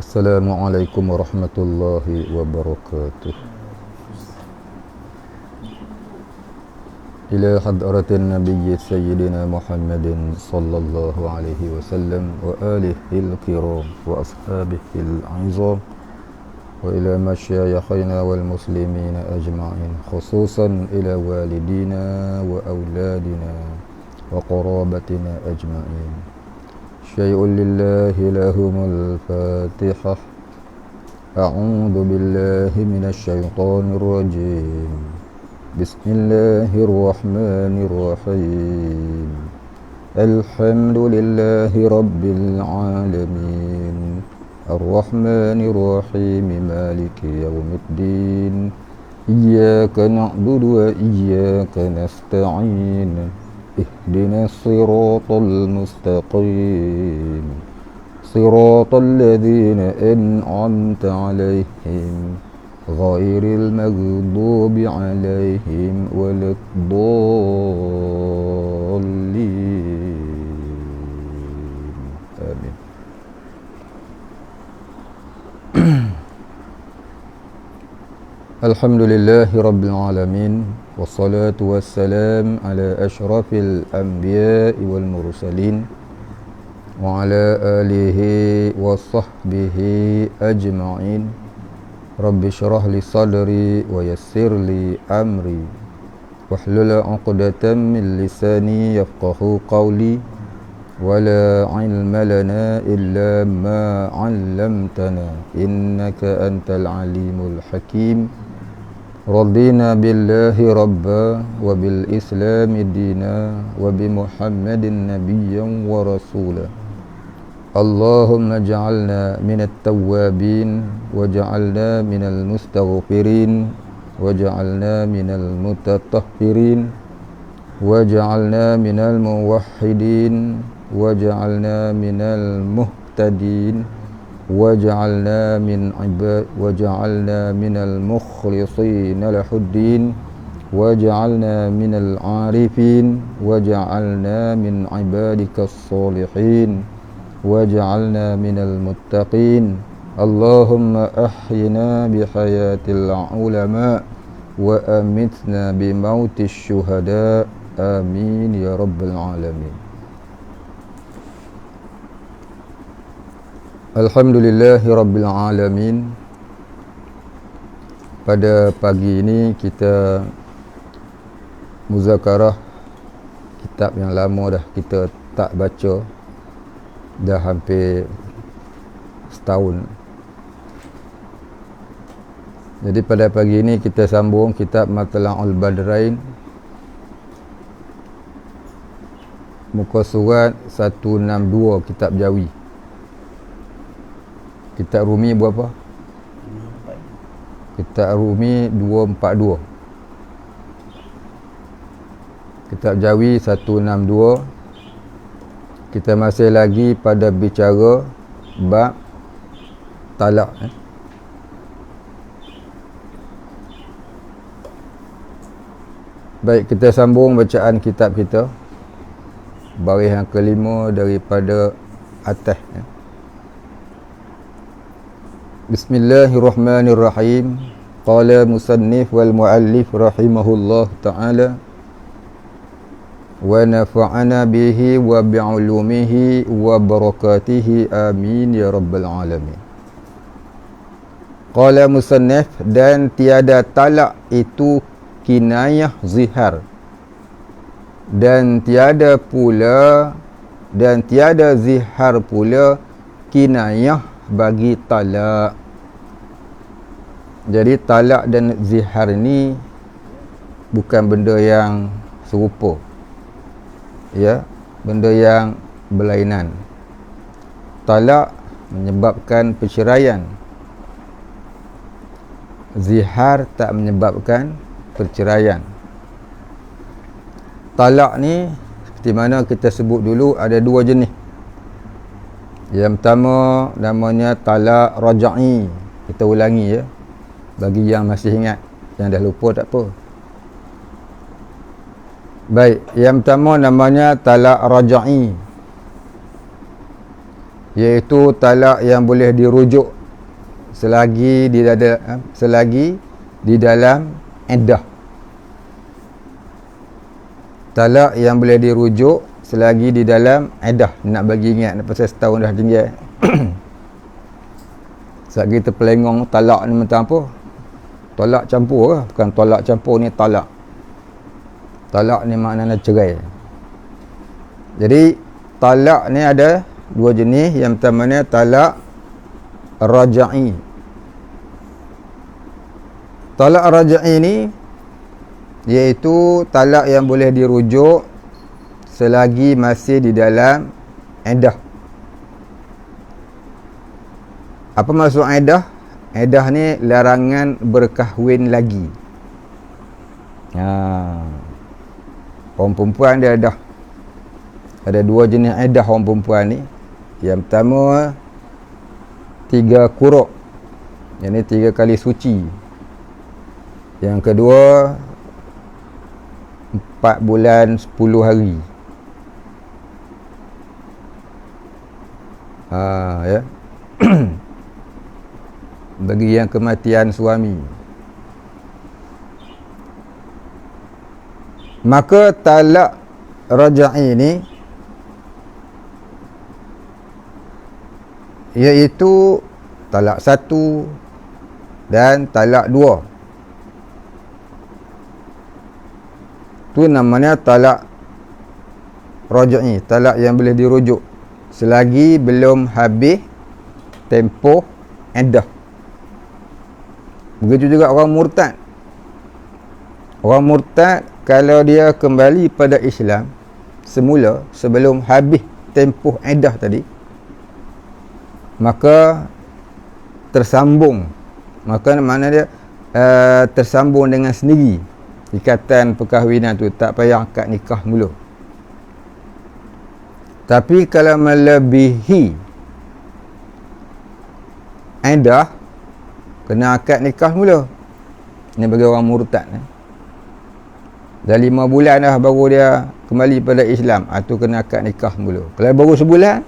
Assalamualaikum warahmatullahi wabarakatuh. Ila hadratin nabiyyi sayyidina Muhammadin sallallahu alaihi wasallam wa alihil kiram wa ashabihil azam wa ila masyayikhina wal muslimina ajma'in, khususan ila walidina wa auladina wa qarabatina ajma'in. Syai'un lillahi lahumul fatihah. A'udzu billahi minasy syaithanir rajim. Bismillahirrahmanirrahim. Alhamdulillahi rabbil alamin. Ar-Rahmanir Rahim, Maliki yaumiddin. Iyyaka na'budu wa iyyaka nasta'in. Ihdinas siratal mustaqim. Siratal ladzina an'amta 'alaihim ghairil maghdubi 'alaihim waladdallin. Amin. Alhamdulillahi rabbil alamin. Wassalatu wassalam ala ashrafil anbiya'i wal mursalin wa ala alihi wa sahbihi ajma'in. Rabbi syrah li sadri wa yassir li amri wahlul 'uqdatam min lisani yafqahu qawli wa la 'ilma lana illa ma 'allamtana innaka antal alimul hakim. Radina billahi rabba wa bil islami dina wa bi muhammadin nabiyyan wa rasula. Allahumma ja'alna minat tawwabin wa ja'alna minal mustaghfirin wa ja'alna minal mutatahhirin wa ja'alna minal muwahhidin wa ja'alna minal muhtadin waj'alna minal mukhlishina lahuddin waj'alna minal 'arifin waj'alna min 'ibadikas sholihin waj'alna minal muttaqin. Allahumma ahyina bihayatil ulama wa amitna bimautis syuhada. Amin ya rabbal alamin. Alhamdulillahi rabbil alamin. Pada pagi ini kita muzakarah kitab yang lama dah kita tak baca, dah hampir setahun. Jadi pada pagi ini kita sambung kitab Matla'ul Badrain, muka surat 162, kitab Jawi. Kitab Rumi berapa? Kitab Rumi 242. Kitab Jawi 162. Kita masih lagi pada bicara bab talak. Baik, kita sambung bacaan kitab kita. Baris yang kelima daripada atas. Bismillahirrahmanirrahim. Qala musannif wal muallif rahimahullah ta'ala wa nafa'ana bihi wa bi'ulumihi wa barakatihi amin ya rabbal alamin. Qala musannif, dan tiada talak itu kinayah zihar, dan tiada zihar pula kinayah bagi talak. Jadi talak dan zihar ni bukan benda yang serupa, ya, benda yang berlainan. Talak menyebabkan perceraian, zihar tak menyebabkan perceraian. Talak ni seperti mana kita sebut dulu, ada dua jenis. Yang pertama namanya talak raja'i. Kita ulangi ya, bagi yang masih ingat. Yang dah lupa tak apa. Baik, yang pertama namanya talak raja'i, iaitu talak yang boleh dirujuk selagi di dalam iddah. Talak yang boleh dirujuk selagi di dalam iddah. Nak bagi ingat pasal setahun dah tinggal. Sebab kita pelengong talak ni macam apa? Talak campur ke? Bukan talak campur ni talak. Talak ni maknanya cerai. Jadi talak ni ada dua jenis. Yang pertama ni talak raja'i. Talak raja'i ni iaitu talak yang boleh dirujuk selagi masih di dalam iddah. Apa maksud iddah? Iddah ni larangan berkahwin lagi. Orang perempuan dia ada dua jenis iddah orang perempuan ni. Yang pertama 3 quru'. Yang ni 3 kali suci. Yang kedua 4 bulan 10 hari. Ya. Bagi yang kematian suami. Maka talak raja'i ni iaitu talak 1 dan talak 2. Tu namanya talak raja'i, talak yang boleh dirujuk selagi belum habis tempoh iddah. Begitu juga orang murtad. Orang murtad kalau dia kembali pada Islam semula sebelum habis tempoh iddah tadi, maka tersambung. Maka mana dia tersambung dengan sendiri ikatan perkahwinan tu, tak payah akad nikah mula. Tapi kalau melebihi iddah, kena akad nikah mula. Ini bagi orang murtad. Dah 5 bulan dah baru dia kembali pada Islam, tu kena akad nikah mula. Kalau baru sebulan,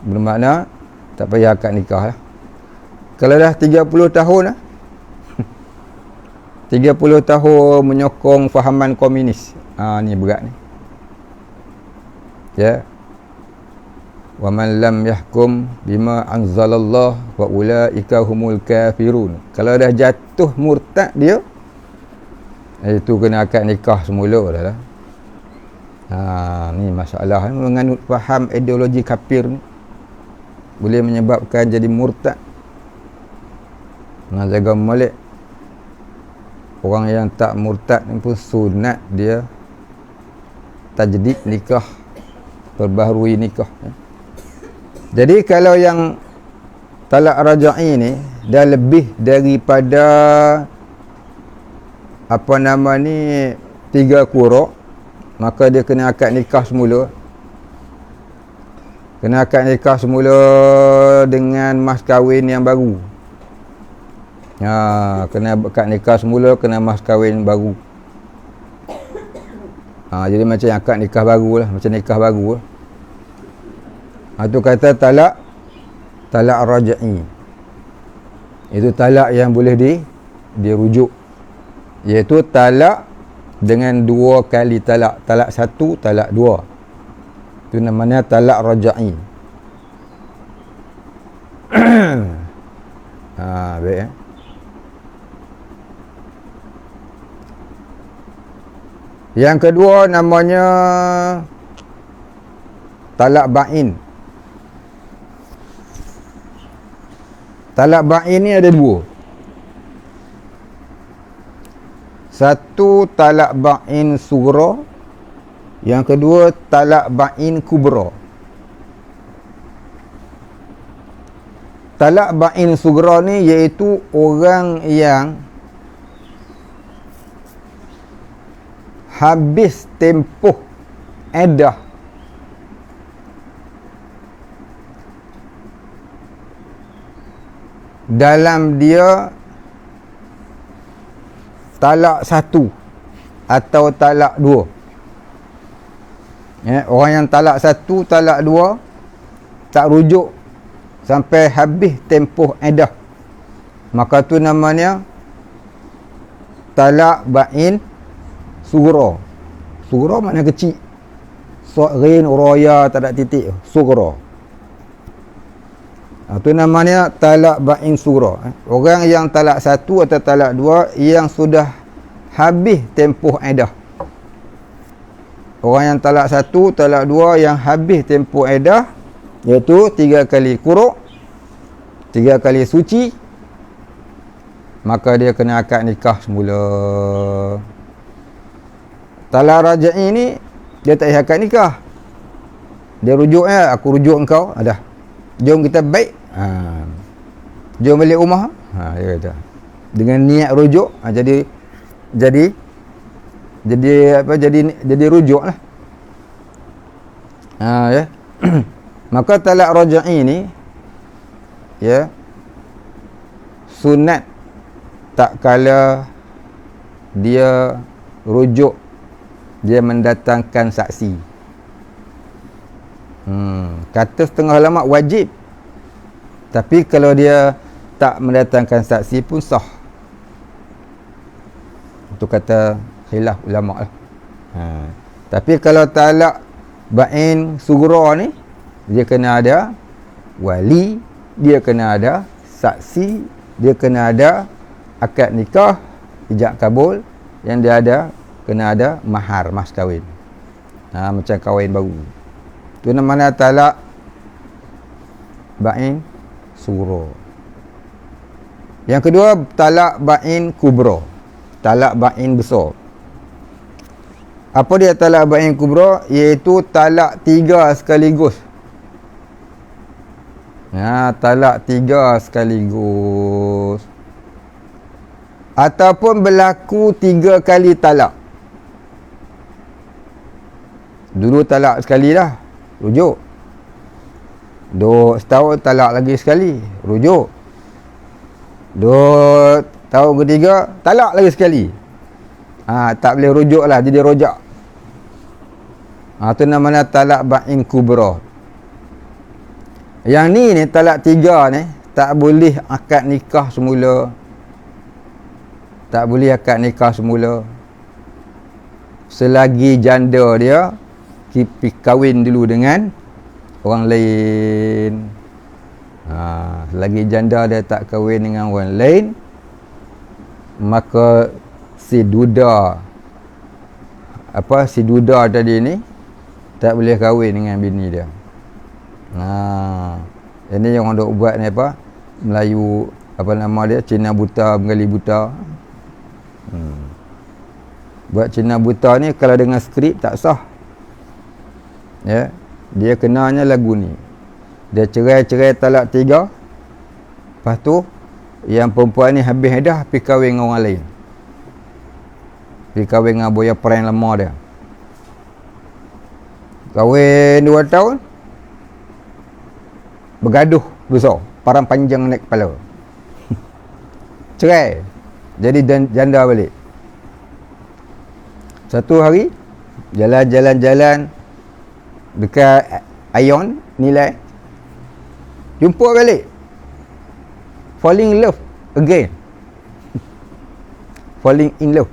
bermakna tak payah akad nikah lah. Kalau dah 30 tahun lah, 30 tahun menyokong fahaman komunis, ni berat ni. Ya. Wa man lam yahkum bima anzalallah wa ulaika humul kafirun. Kalau dah jatuh murtad dia, itu kena akad nikah semula dah lah. Ni masalah ni, menganut faham ideologi kafir ni boleh menyebabkan jadi murtad. Nak jaga molek. Orang yang tak murtad ni pun sunat dia tajdid nikah, perbaharui nikah. Jadi kalau yang talak raja'i ni dah lebih daripada 3 quru', maka dia kena akad nikah semula. Kena akad nikah semula dengan mas kahwin yang baru. Kena akad nikah semula, kena mas kahwin baru. Jadi macam akad nikah baru lah, macam nikah baru lah. Itu kata talak raja'i. Itu talak yang boleh dirujuk, iaitu talak dengan 2 kali talak. Talak 1, talak 2. Itu namanya talak raja'i. Baik. Yang kedua namanya talak ba'in. Talak ba'in ni ada 2. Satu talak ba'in sughra, yang kedua talak ba'in kubra. Talak ba'in sughra ni iaitu orang yang habis tempoh iddah dalam dia talak 1 atau talak 2. Orang yang talak 1, talak 2 tak rujuk sampai habis tempoh iddah. maka tu namanya talak ba'in sughra. Sughra makna kecil. Ghain raya tak ada titik, sughra. Itu namanya talak ba'in sughra. Orang yang talak satu atau talak dua yang sudah habis tempoh iddah. Orang yang talak satu, talak dua yang habis tempoh iddah, iaitu 3 kali quru', 3 kali suci, maka dia kena akad nikah semula. Talak raj'i ni dia tak payah akad nikah. Dia rujuk, aku rujuk engkau, dah. Jom kita baik. Jom balik rumah. Dia kata. Dengan niat rujuk, jadi rujuk lah. Ya. Maka talak raj'i ni, ya, sunat tak kala dia rujuk, dia mendatangkan saksi. Kata setengah ulama wajib, tapi kalau dia tak mendatangkan saksi pun sah. Itu kata khilaf ulama lah. Tapi kalau talak ba'in sughra ni, dia kena ada wali, dia kena ada saksi, dia kena ada akad nikah, ijab kabul, yang dia ada kena ada mahar, mas kahwin. Macam kahwin baru. Itu namanya talak ba'in sughra. Yang kedua, talak ba'in kubra. Talak ba'in besar. Apa dia talak ba'in kubra? Iaitu talak 3 sekaligus. Talak 3 sekaligus. Ataupun berlaku 3 kali talak. Dulu talak sekali dah, rujuk. Duk setahun talak lagi sekali, rujuk. Duk tahun ketiga talak lagi sekali. Tak boleh rujuk lah, jadi rojak. Itu namanya talak ba'in kubra. Yang ni talak 3 ni tak boleh akad nikah semula. Tak boleh akad nikah semula selagi janda dia kahwin dulu dengan orang lain. Selagi janda dia tak kahwin dengan orang lain, maka si duda tadi ni tak boleh kahwin dengan bini dia. Ini yang orang duk buat ni apa? Melayu, apa nama dia? Cina buta, Bengali buta. Buat Cina buta ni kalau dengan skrip tak sah. Ya, dia kenanya lagu ni. Dia cerai talak 3. Lepas tu yang perempuan ni habis dah pergi kahwin dengan orang lain. Pergi kahwin dengan boyfriend lama dia. Kahwin 2 tahun, bergaduh besar, parang panjang naik kepala. Cerai, jadi janda balik. Satu hari jalan-jalan dekat Ion Nilai, jumpa balik, falling in love again. Falling in love,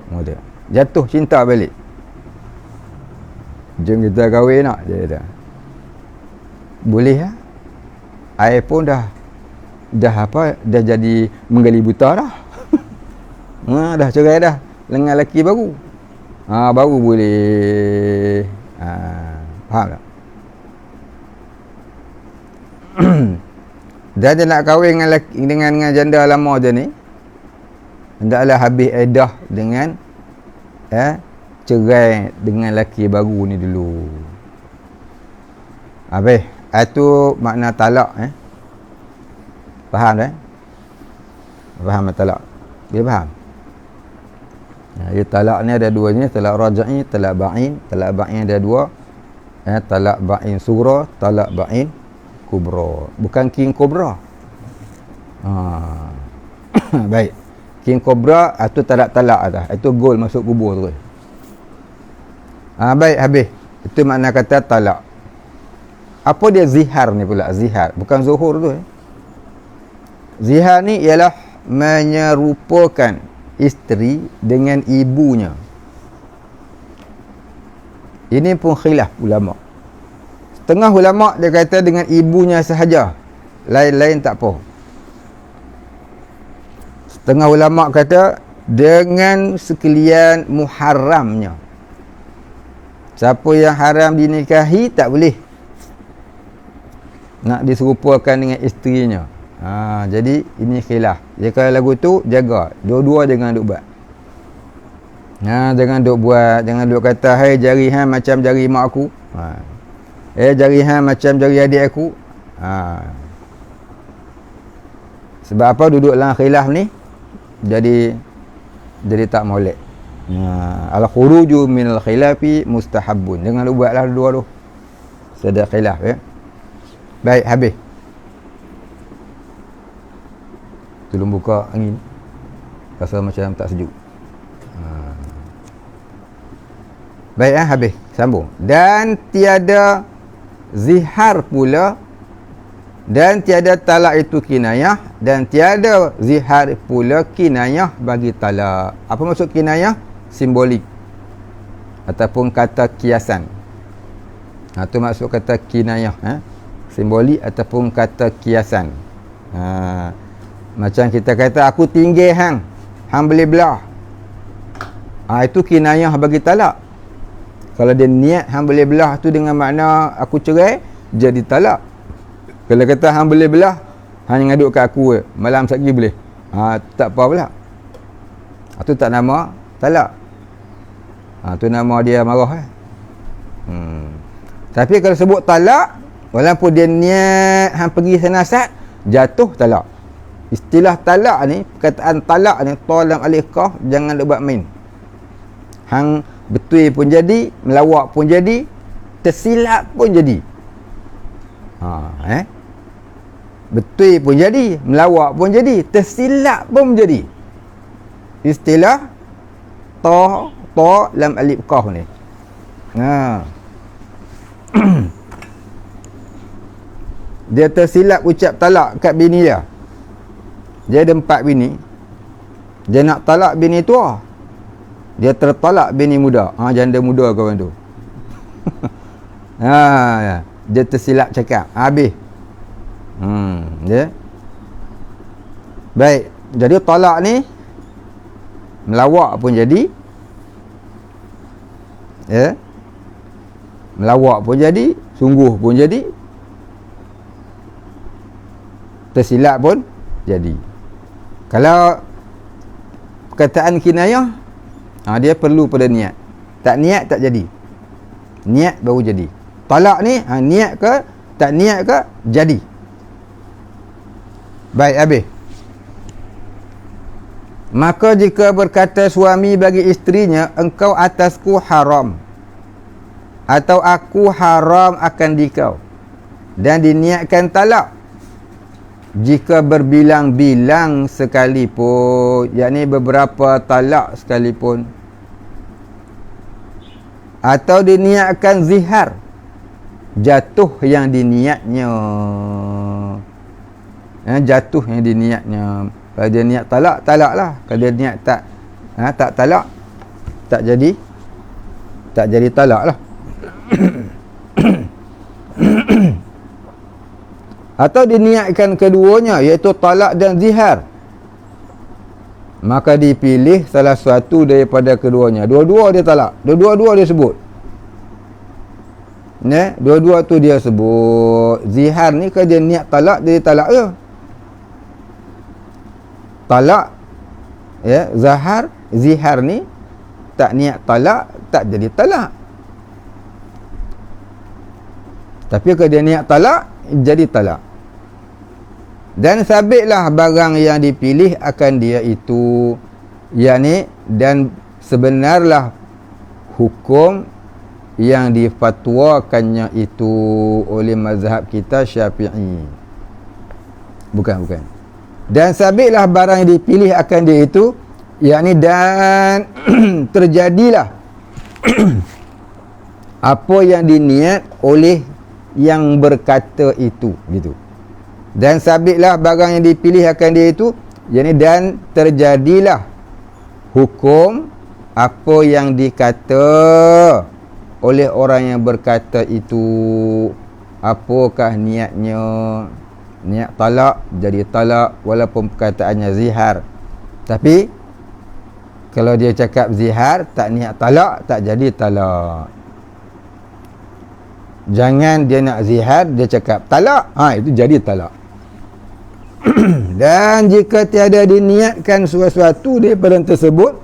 jatuh cinta balik. Jom kita kahwin nak, dia kata. Boleh lah. I pun dah jadi menggali buta dah. Dah cerai dah dengan lelaki baru. Baru boleh. Faham tak? Dan dia nak kahwin dengan janda lama je ni, hendaklah habis iddah dengan cerai dengan lelaki baru ni dulu. Habis itu makna talak. Faham tak? Faham talak? Dia faham? Talak ni ada 2 jenis, talak raj'i, talak ba'in. Talak ba'in ada 2. Talak ba'in sughra, talak ba'in kubra. Bukan king cobra. Baik. King cobra itu talak-talak dah. Itu gol masuk kubur terus. Baik, habis. Itu makna kata talak. Apa dia zihar ni pula? Zihar bukan zuhur tu. Zihar ni ialah menyerupakan isteri dengan ibunya. Ini pun khilaf ulama. Setengah ulama dia kata dengan ibunya sahaja, lain-lain tak apa. Setengah ulama kata dengan sekalian muharramnya. Siapa yang haram dinikahi tak boleh nak diserupakan dengan isterinya. Jadi ini khilaf. Jadi kalau lagu tu jaga, dua-dua jangan duk buat. Jangan duk buat, jangan duk kata hai jari hang macam jari mak aku. Jari hang macam jari adik aku. Sebab apa duduk dalam khilaf ni? Jadi tak molek. Al-khuruju minal khilafi mustahabun. Jangan duk buatlah dua tu. Sedar khilaf ya. Baik, habis. Tolong buka angin. Rasa macam tak sejuk. Baik, habis. Sambung. Dan tiada zihar pula, dan tiada talak itu kinayah, dan tiada zihar pula kinayah bagi talak. Apa maksud kinayah? Simbolik ataupun kata kiasan. Itu maksud kata kinayah, simbolik ataupun kata kiasan. Macam kita kata aku tinggal hang boleh belah. Itu kinayah bagi talak. Kalau dia niat hang boleh belah tu dengan makna aku cerai, jadi talak. Kalau kata hang boleh belah, hang ngaduk kat aku malam sekali boleh. Tak apa pula. Itu tak nama talak. Tu nama dia marah. Tapi kalau sebut talak, walaupun dia niat hang pergi senasat, jatuh talak. Istilah talak ni, perkataan talak ni, talam alif qaf, jangan buat main. Hang betul pun jadi, melawak pun jadi, tersilap pun jadi. Betul pun jadi, melawak pun jadi, tersilap pun jadi. Istilah ta lam alif qaf ni. Dia tersilap ucap talak kat bini dia. Dia ada 4 bini. Dia nak talak bini tua. Dia tertalak bini muda. Janda muda kawan tu. Dia tersilap cakap. Habis. Ya. Baik. Jadi talak ni melawak pun jadi. Ya. Melawak pun jadi, sungguh pun jadi. Tersilap pun jadi. Kalau perkataan kinayah, dia perlu pada niat. Tak niat tak jadi. Niat baru jadi. Talak ni niat ke tak niat ke jadi. Baik, habis. Maka jika berkata suami bagi isterinya, engkau atasku haram, atau aku haram akan dikau, dan diniatkan talak, jika berbilang-bilang sekalipun, yakni beberapa talak sekalipun, atau diniatkan zihar, jatuh yang diniatnya. Jatuh yang diniatnya. Kalau dia niat talak, talaklah. Kalau dia niat tak talak, tak jadi talak lah. Atau diniatkan keduanya, iaitu talak dan zihar, maka dipilih salah satu daripada keduanya. Dua-dua dia talak, dua-dua dia sebut. Dua-dua tu dia sebut. Zihar ni kalau dia niat talak, jadi talak je. Talak, ya, zihar ni tak niat talak, tak jadi talak. Tapi kalau dia niat talak, jadi talak. Dan sabitlah barang yang dipilih akan dia itu, yakni, dan sebenarlah hukum yang difatwakannya itu oleh mazhab kita Syafi'i. Bukan. Dan sabitlah barang yang dipilih akan dia itu, yakni, dan terjadilah apa yang diniat oleh yang berkata itu, gitu. Dan sabitlah barang yang dipilih akan dia itu, Yani dan terjadilah hukum apa yang dikata oleh orang yang berkata itu. Apakah niatnya? Niat talak, jadi talak walaupun perkataannya zihar. Tapi kalau dia cakap zihar, tak niat talak, tak jadi talak. Jangan dia nak zihar, dia cakap talak, itu jadi talak. Dan jika tiada diniatkan sesuatu daripada yang tersebut,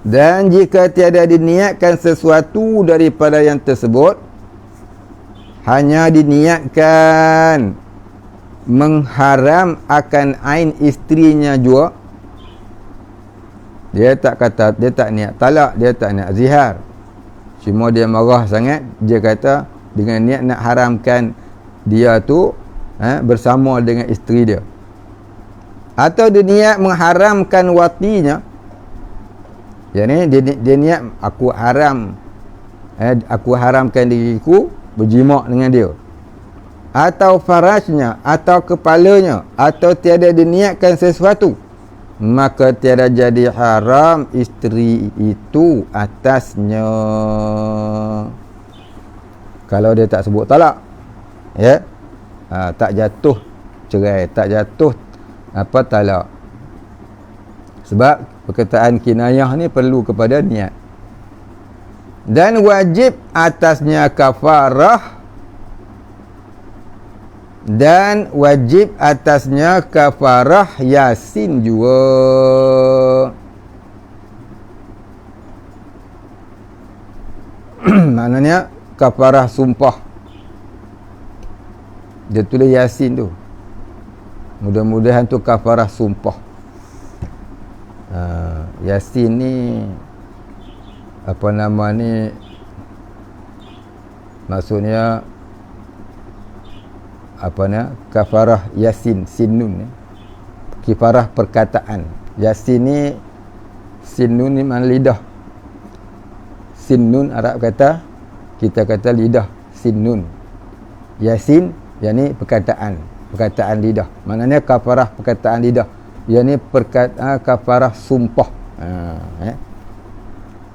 dan jika tiada diniatkan sesuatu daripada yang tersebut, hanya diniatkan mengharam akan ain isterinya jua, dia tak kata, dia tak niat talak, dia tak niat zihar, cuma dia marah sangat, dia kata dengan niat nak haramkan dia tu bersama dengan isteri dia, atau dia niat mengharamkan watinya. Yani dia niat aku haramkan diriku berjimak dengan dia, atau farajnya, atau kepalanya, atau tiada diniatkan sesuatu, maka tiada jadi haram isteri itu atasnya. Kalau dia tak sebut talak, ya, tak jatuh cerai, tak jatuh talak. Sebab perkataan kinayah ni perlu kepada niat. Dan wajib atasnya kafarah, dan wajib atasnya kafarah yasin juga. Maknanya kafarah sumpah. Dia tulis yasin tu, mudah-mudahan tu kafarah sumpah. Yasin ni apa nama ni, maksudnya apa ni, kafarah yasin, sinun ni kifarah perkataan. Yasin ni, sinun ni mana lidah, sinun Arab kata, kita kata lidah, sinun. Yasin yakni perkataan lidah, maknanya kafarah perkataan lidah, yakni kafarah sumpah.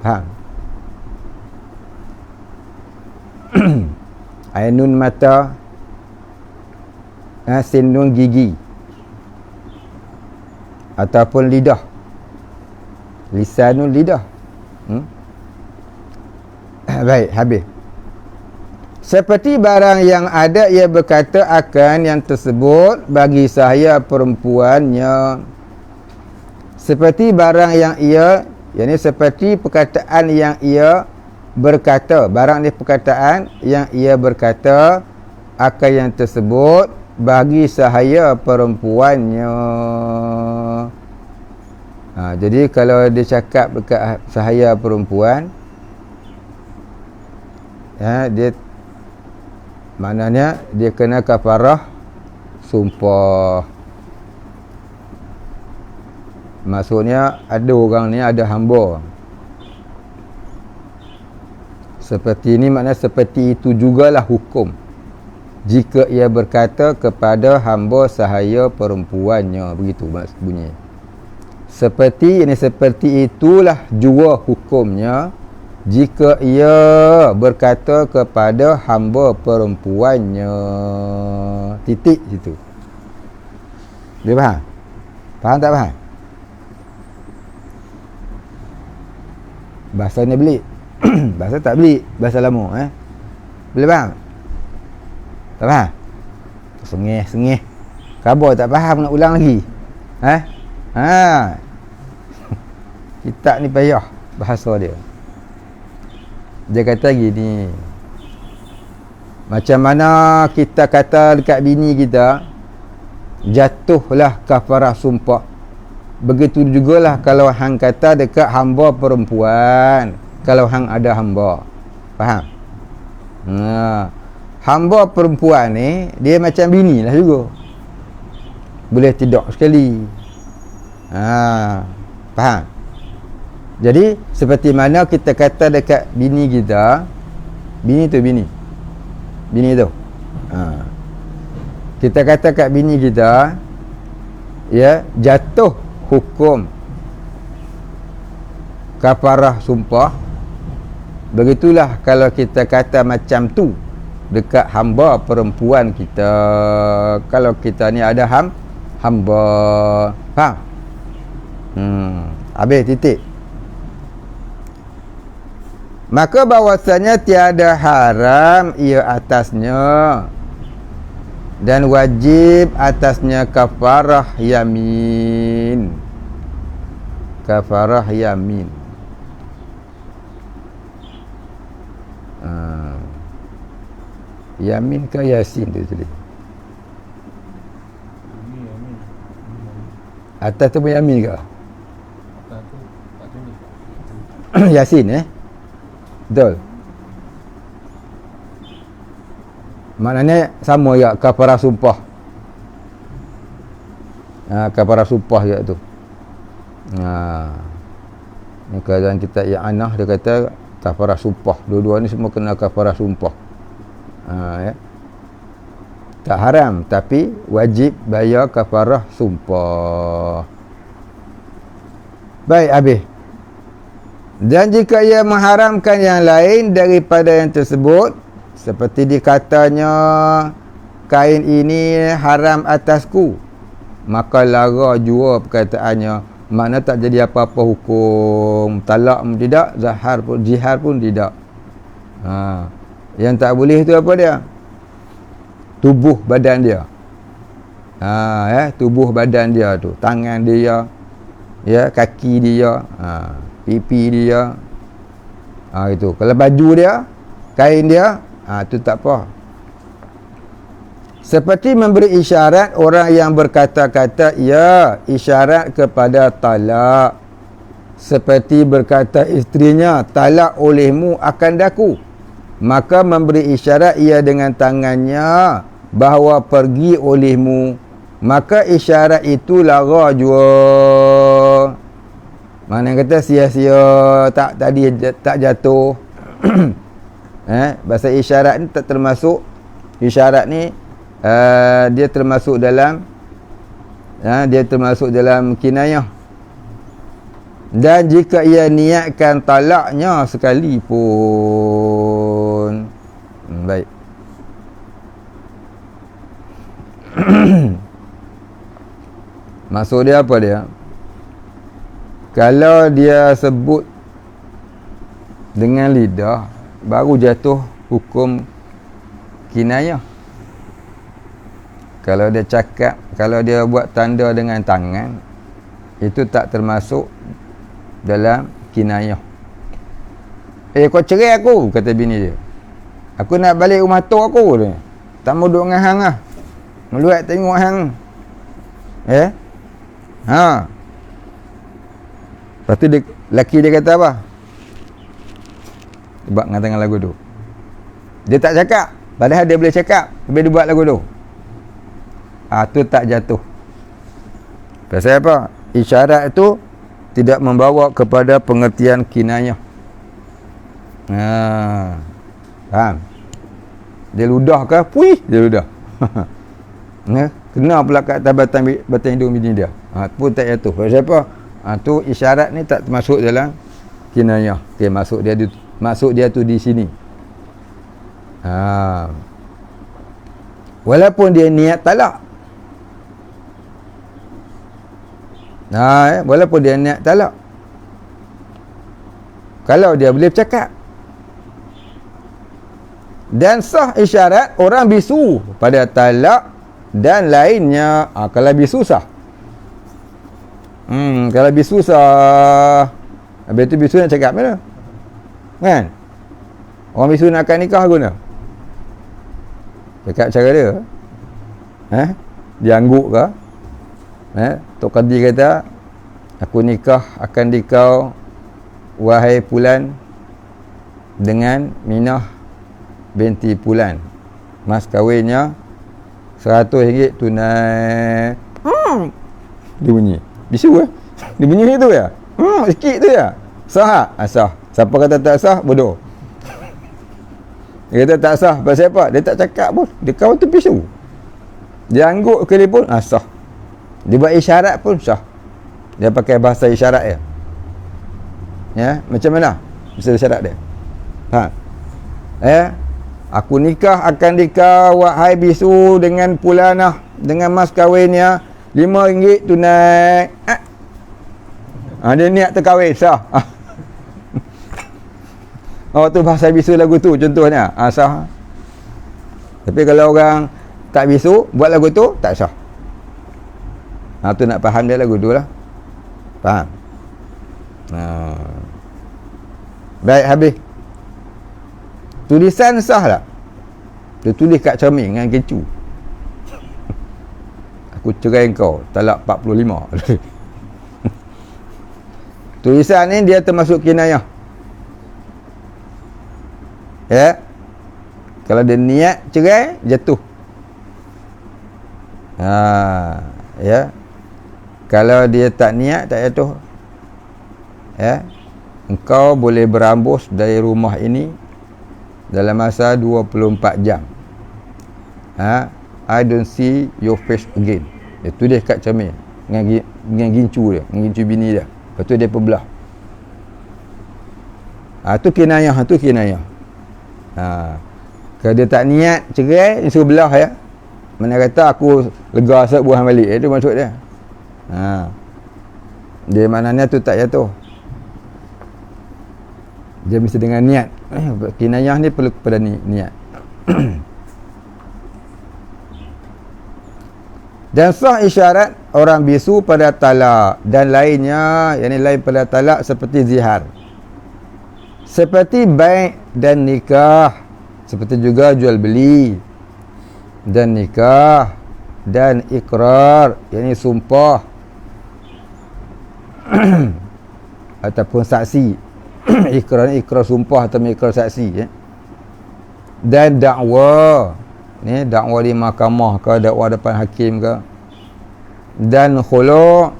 Faham? Ainun mata, sinun gigi, ataupun lidah, lisanun lidah. Baik, habis. Seperti barang yang ada ia berkata akan yang tersebut bagi saya perempuannya. Seperti barang yang ia, yakni seperti perkataan yang ia berkata, barang ni perkataan yang ia berkata akan yang tersebut bagi saya perempuannya. Jadi kalau dia cakap dekat saya perempuan, dia maknanya dia kena kafarah sumpah. Maksudnya ada orang ni ada hamba seperti ini, maknanya seperti itu jugalah hukum jika ia berkata kepada hamba sahaya perempuannya. Begitu maksud bunyi. Seperti ini, seperti itulah jua hukumnya jika ia berkata kepada hamba perempuannya. Titik situ. Dia faham? Faham tak faham? Bahasanya belik. Bahasa tak belik, bahasa lama. Boleh faham? Tak faham? Sengih. Khabar tak faham nak ulang lagi. Kitab ni payah bahasa dia. Dia kata gini, macam mana kita kata dekat bini kita, jatuhlah kafarah sumpah, begitu jugalah kalau hang kata dekat hamba perempuan, kalau hang ada hamba. Faham? Hamba perempuan ni dia macam bini lah juga, boleh tidak sekali. Faham? Jadi seperti mana kita kata dekat bini kita, bini tu Kita kata kat bini kita, ya, jatuh hukum kafarah sumpah. Begitulah kalau kita kata macam tu dekat hamba perempuan kita, kalau kita ni ada hamba, faham? Habis titik. Maka bahwasanya tiada haram ia atasnya dan wajib atasnya kafarah yamin. Kafarah yamin. Yamin ke Yasin tu tulis? Atas tu pun Yamin ke? Atas tu tak tulis. Yasin betul. Maknanya sama ya kafarah sumpah. Kafarah sumpah juga tu. Ni keadaan kita i'anah, dia kata kafarah sumpah. Dua-dua ni semua kena kafarah sumpah. Ya. Tak haram tapi wajib bayar kafarah sumpah. Baik, habis. Dan jika ia mengharamkan yang lain daripada yang tersebut, seperti dikatanya kain ini haram atasku, maka lara jua perkataannya, makna tak jadi apa-apa hukum, talak pun tidak, jihar pun tidak. Yang tak boleh tu apa dia? Tubuh badan dia. Tubuh badan dia tu, tangan dia, ya, kaki dia, pipi dia, itu. Kalau baju dia, kain dia, tu tak apa. Seperti memberi isyarat orang yang berkata-kata ya, isyarat kepada talak. Seperti berkata isterinya, talak olehmu akan daku. Maka memberi isyarat ia dengan tangannya bahawa pergi olehmu, maka isyarat itu lara jua. Mana kata sia-sia, tak jatuh. Bahasa isyarat ni tak termasuk. Isyarat ni dia termasuk dalam kinayah. Dan jika ia niatkan talaknya sekalipun. Baik. Maksud dia apa dia? Kalau dia sebut dengan lidah, baru jatuh hukum kinayah. Kalau dia cakap, kalau dia buat tanda dengan tangan, itu tak termasuk dalam kinayah. Kau cerai aku, kata bini dia. Aku nak balik rumah tok aku dia. Tak mau duduk dengan hang lah. Meluat tengok hang. Lepas tu lelaki dia kata apa? Dia buat dengan lagu tu. Dia tak cakap, padahal dia boleh cakap, tapi dia buat lagu tu. Tu tak jatuh. Pasal apa? Isyarat itu tidak membawa kepada pengertian kinayah. Faham? Dia ludah ke? Puih, dia ludah. Kena pula kat atas batang hidung bini dia. Pun tak jatuh. Pasal apa? Tu isyarat ni tak termasuk dalam kinayah. Okey, maksud dia tu di sini. Walaupun dia niat talak. Walaupun dia niat talak, kalau dia boleh bercakap dan sah isyarat orang bisu pada talak dan lainnya. Kalau bisu sah. Kalau bisu sah. Habis tu bisu nak cakap mana? Kan? Orang bisu nak akad nikah guna cakap cara dia. Dia angguk ke? Tok Qadi kata, aku nikah akan dikau wahai Pulan dengan Minah binti Pulan. Mas kahwinnya RM100 tunai. Dia bunyi. Bisu dia bunyi macam tu ya? Sikit tu ya? Sah tak? Sah. Siapa kata tak sah, bodoh. Dia kata tak sah. Pasal apa? Dia tak cakap pun. Dia kawan tu pisu. Dia angguk ke dia pun, sah. Dia buat isyarat pun sah. Dia pakai bahasa isyarat dia. Ya, macam mana? Bahasa isyarat dia. Aku nikah akan nikah wahai bisu dengan pulanah, dengan mas kahwinnya RM5 tunai. Dia niat terkahwin, sah. Tu bahasa bisu lagu tu contohnya. Sah. Tapi kalau orang tak bisu buat lagu tu, tak sah. Tu nak faham dia lagu tu lah. Faham? Baik, habis. Tulisan sah tak? Dia tulis kat cermin dengan kecu. Aku cerai kau, talak 45. Tulisan ni dia termasuk kinayah. Ya. Kalau dia niat cerai, jatuh. Ya. Kalau dia tak niat, tak jatuh. Ya. Engkau boleh berambus dari rumah ini dalam masa 24 jam. I don't see your face again. Dia tulis kat cermin dengan gincu dia, dengan gincu bini dia. Lepas tu dia perbelah. Tu kinayah, tu kinayah. Kalau dia tak niat cerai, dia suruh belah ya. Mana kata aku lega asap buah balik. Itu maksud dia. Dia maknanya tu tak jatuh. Dia mesti dengan niat. Kinayah ni perlu kepada niat. Dan sah isyarat orang bisu pada talak dan lainnya, yang lain pada talak seperti zihar, seperti bai' dan nikah, seperti juga jual beli dan nikah dan ikrar, yakni sumpah ataupun saksi. ikrar sumpah atau ikrar saksi, ya. Dan dakwa, ni dakwa di mahkamah ke, dakwa depan hakim ke, dan khulu',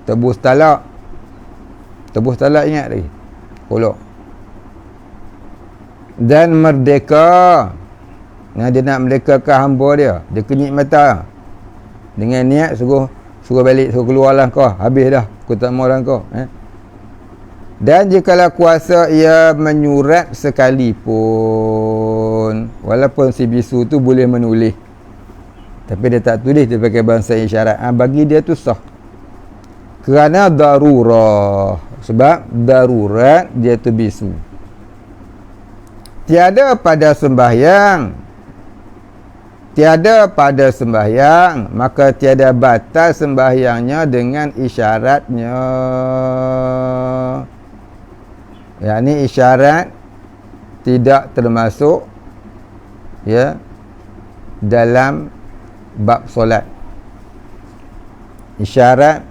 tebus talak. Tebus talak ingat lagi, khulu'. Dan merdeka. Dia nak merdekakan hamba dia, dia kenyit mata dengan niat suruh balik, suruh keluarlah kau, habis dah, aku tak mau dah kau. Dan jikalau kuasa ia menyurat sekalipun, walaupun si bisu tu boleh menulis, tapi dia tak tulis, dia pakai bahasa isyarat, bagi dia tu sah. Kerana darurah, sebab darurat dia tu bisu. Tiada pada sembahyang, maka tiada batal sembahyangnya dengan isyaratnya. Yakni isyarat tidak termasuk, ya, dalam bab solat. Isyarat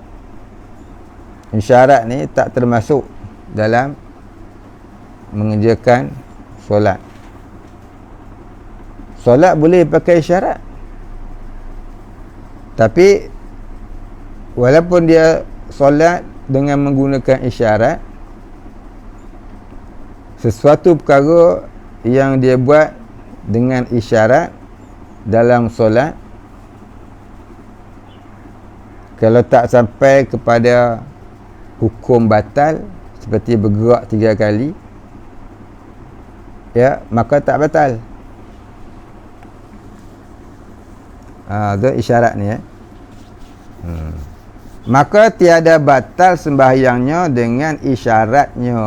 ni tak termasuk dalam mengerjakan solat. Solat boleh pakai isyarat, tapi walaupun dia solat dengan menggunakan isyarat, sesuatu perkara yang dia buat dengan isyarat dalam solat, kalau tak sampai kepada hukum batal seperti bergerak 3 kali, ya, maka tak batal. Itu isyarat ni, ya. Maka tiada batal sembahyangnya dengan isyaratnya.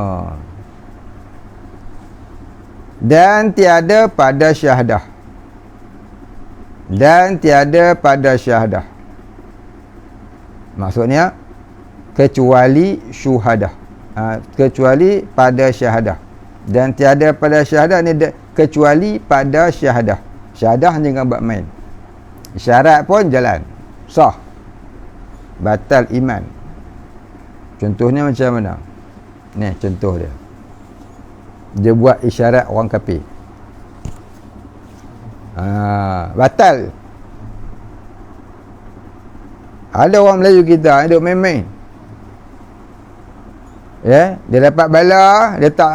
Dan tiada pada syahdah. Maksudnya kecuali syuhadah. Kecuali pada syahadah. Dan tiada pada syahadah ni kecuali pada syahadah. Syahadah jangan buat main. Isyarat pun jalan, sah. Batal iman. Contohnya macam mana? Ni contoh dia. Dia buat isyarat orang kafir. Batal. Ada orang Melayu kita duduk main-main, ya, dia dapat bala, dia tak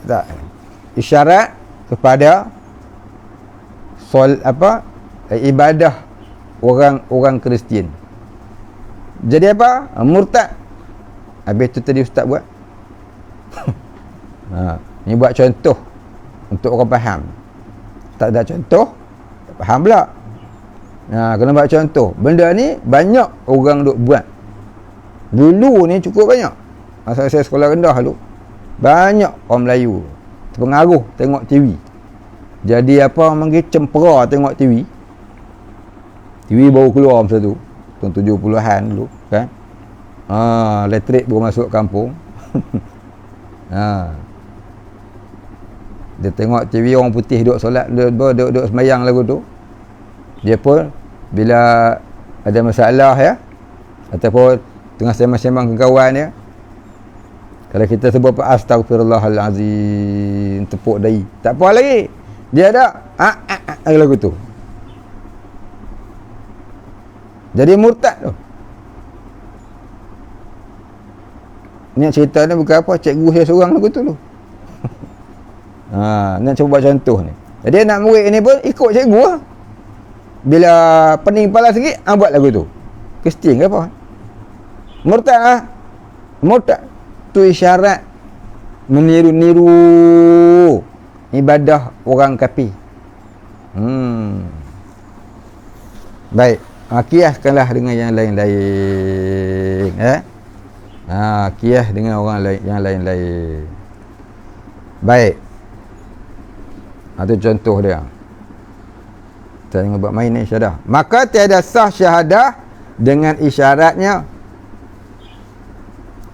tak isyarat, kepada ibadah orang Kristian. Jadi apa? Murtad. Habis tu tadi ustaz buat. Ni buat contoh untuk orang faham. Tak ada contoh, tak faham pula. Kena buat contoh. Benda ni banyak orang duk buat. Dulu ni cukup banyak. Masa saya sekolah rendah dulu, banyak orang Melayu terpengaruh tengok TV. Jadi apa orang panggil cempera tengok TV. TV baru keluar masa tu, tahun 70-an dulu kan. Elektrik baru masuk kampung. Dia tengok TV orang putih duduk solat, duduk sembahyang lagu tu. Dia pun bila ada masalah ya, ataupun tengah sembang-sembang ke kawan dia, kalau kita sebut apa, astagfirullahalazim, tepuk dahi, tak apa lagi, dia ada lagu tu. Jadi murtad tu. Ni cerita ni bukan apa, cikgu saya seorang lagu tu. Nak cuba buat contoh ni. Jadi anak murid ni pun ikut cikgu lah. Bila pening kepala sikit, buat lagu tu. Kesting ke apa? Murtad lah. Murtad tu isyarat meniru-niru ibadah orang kafir. Baik, kiaskanlah dengan yang lain-lain. Kias dengan orang lain, yang lain-lain. Baik. Itu contoh dia. Kita jangan buat main ni syahadah. Maka tiada sah syahadah dengan isyaratnya.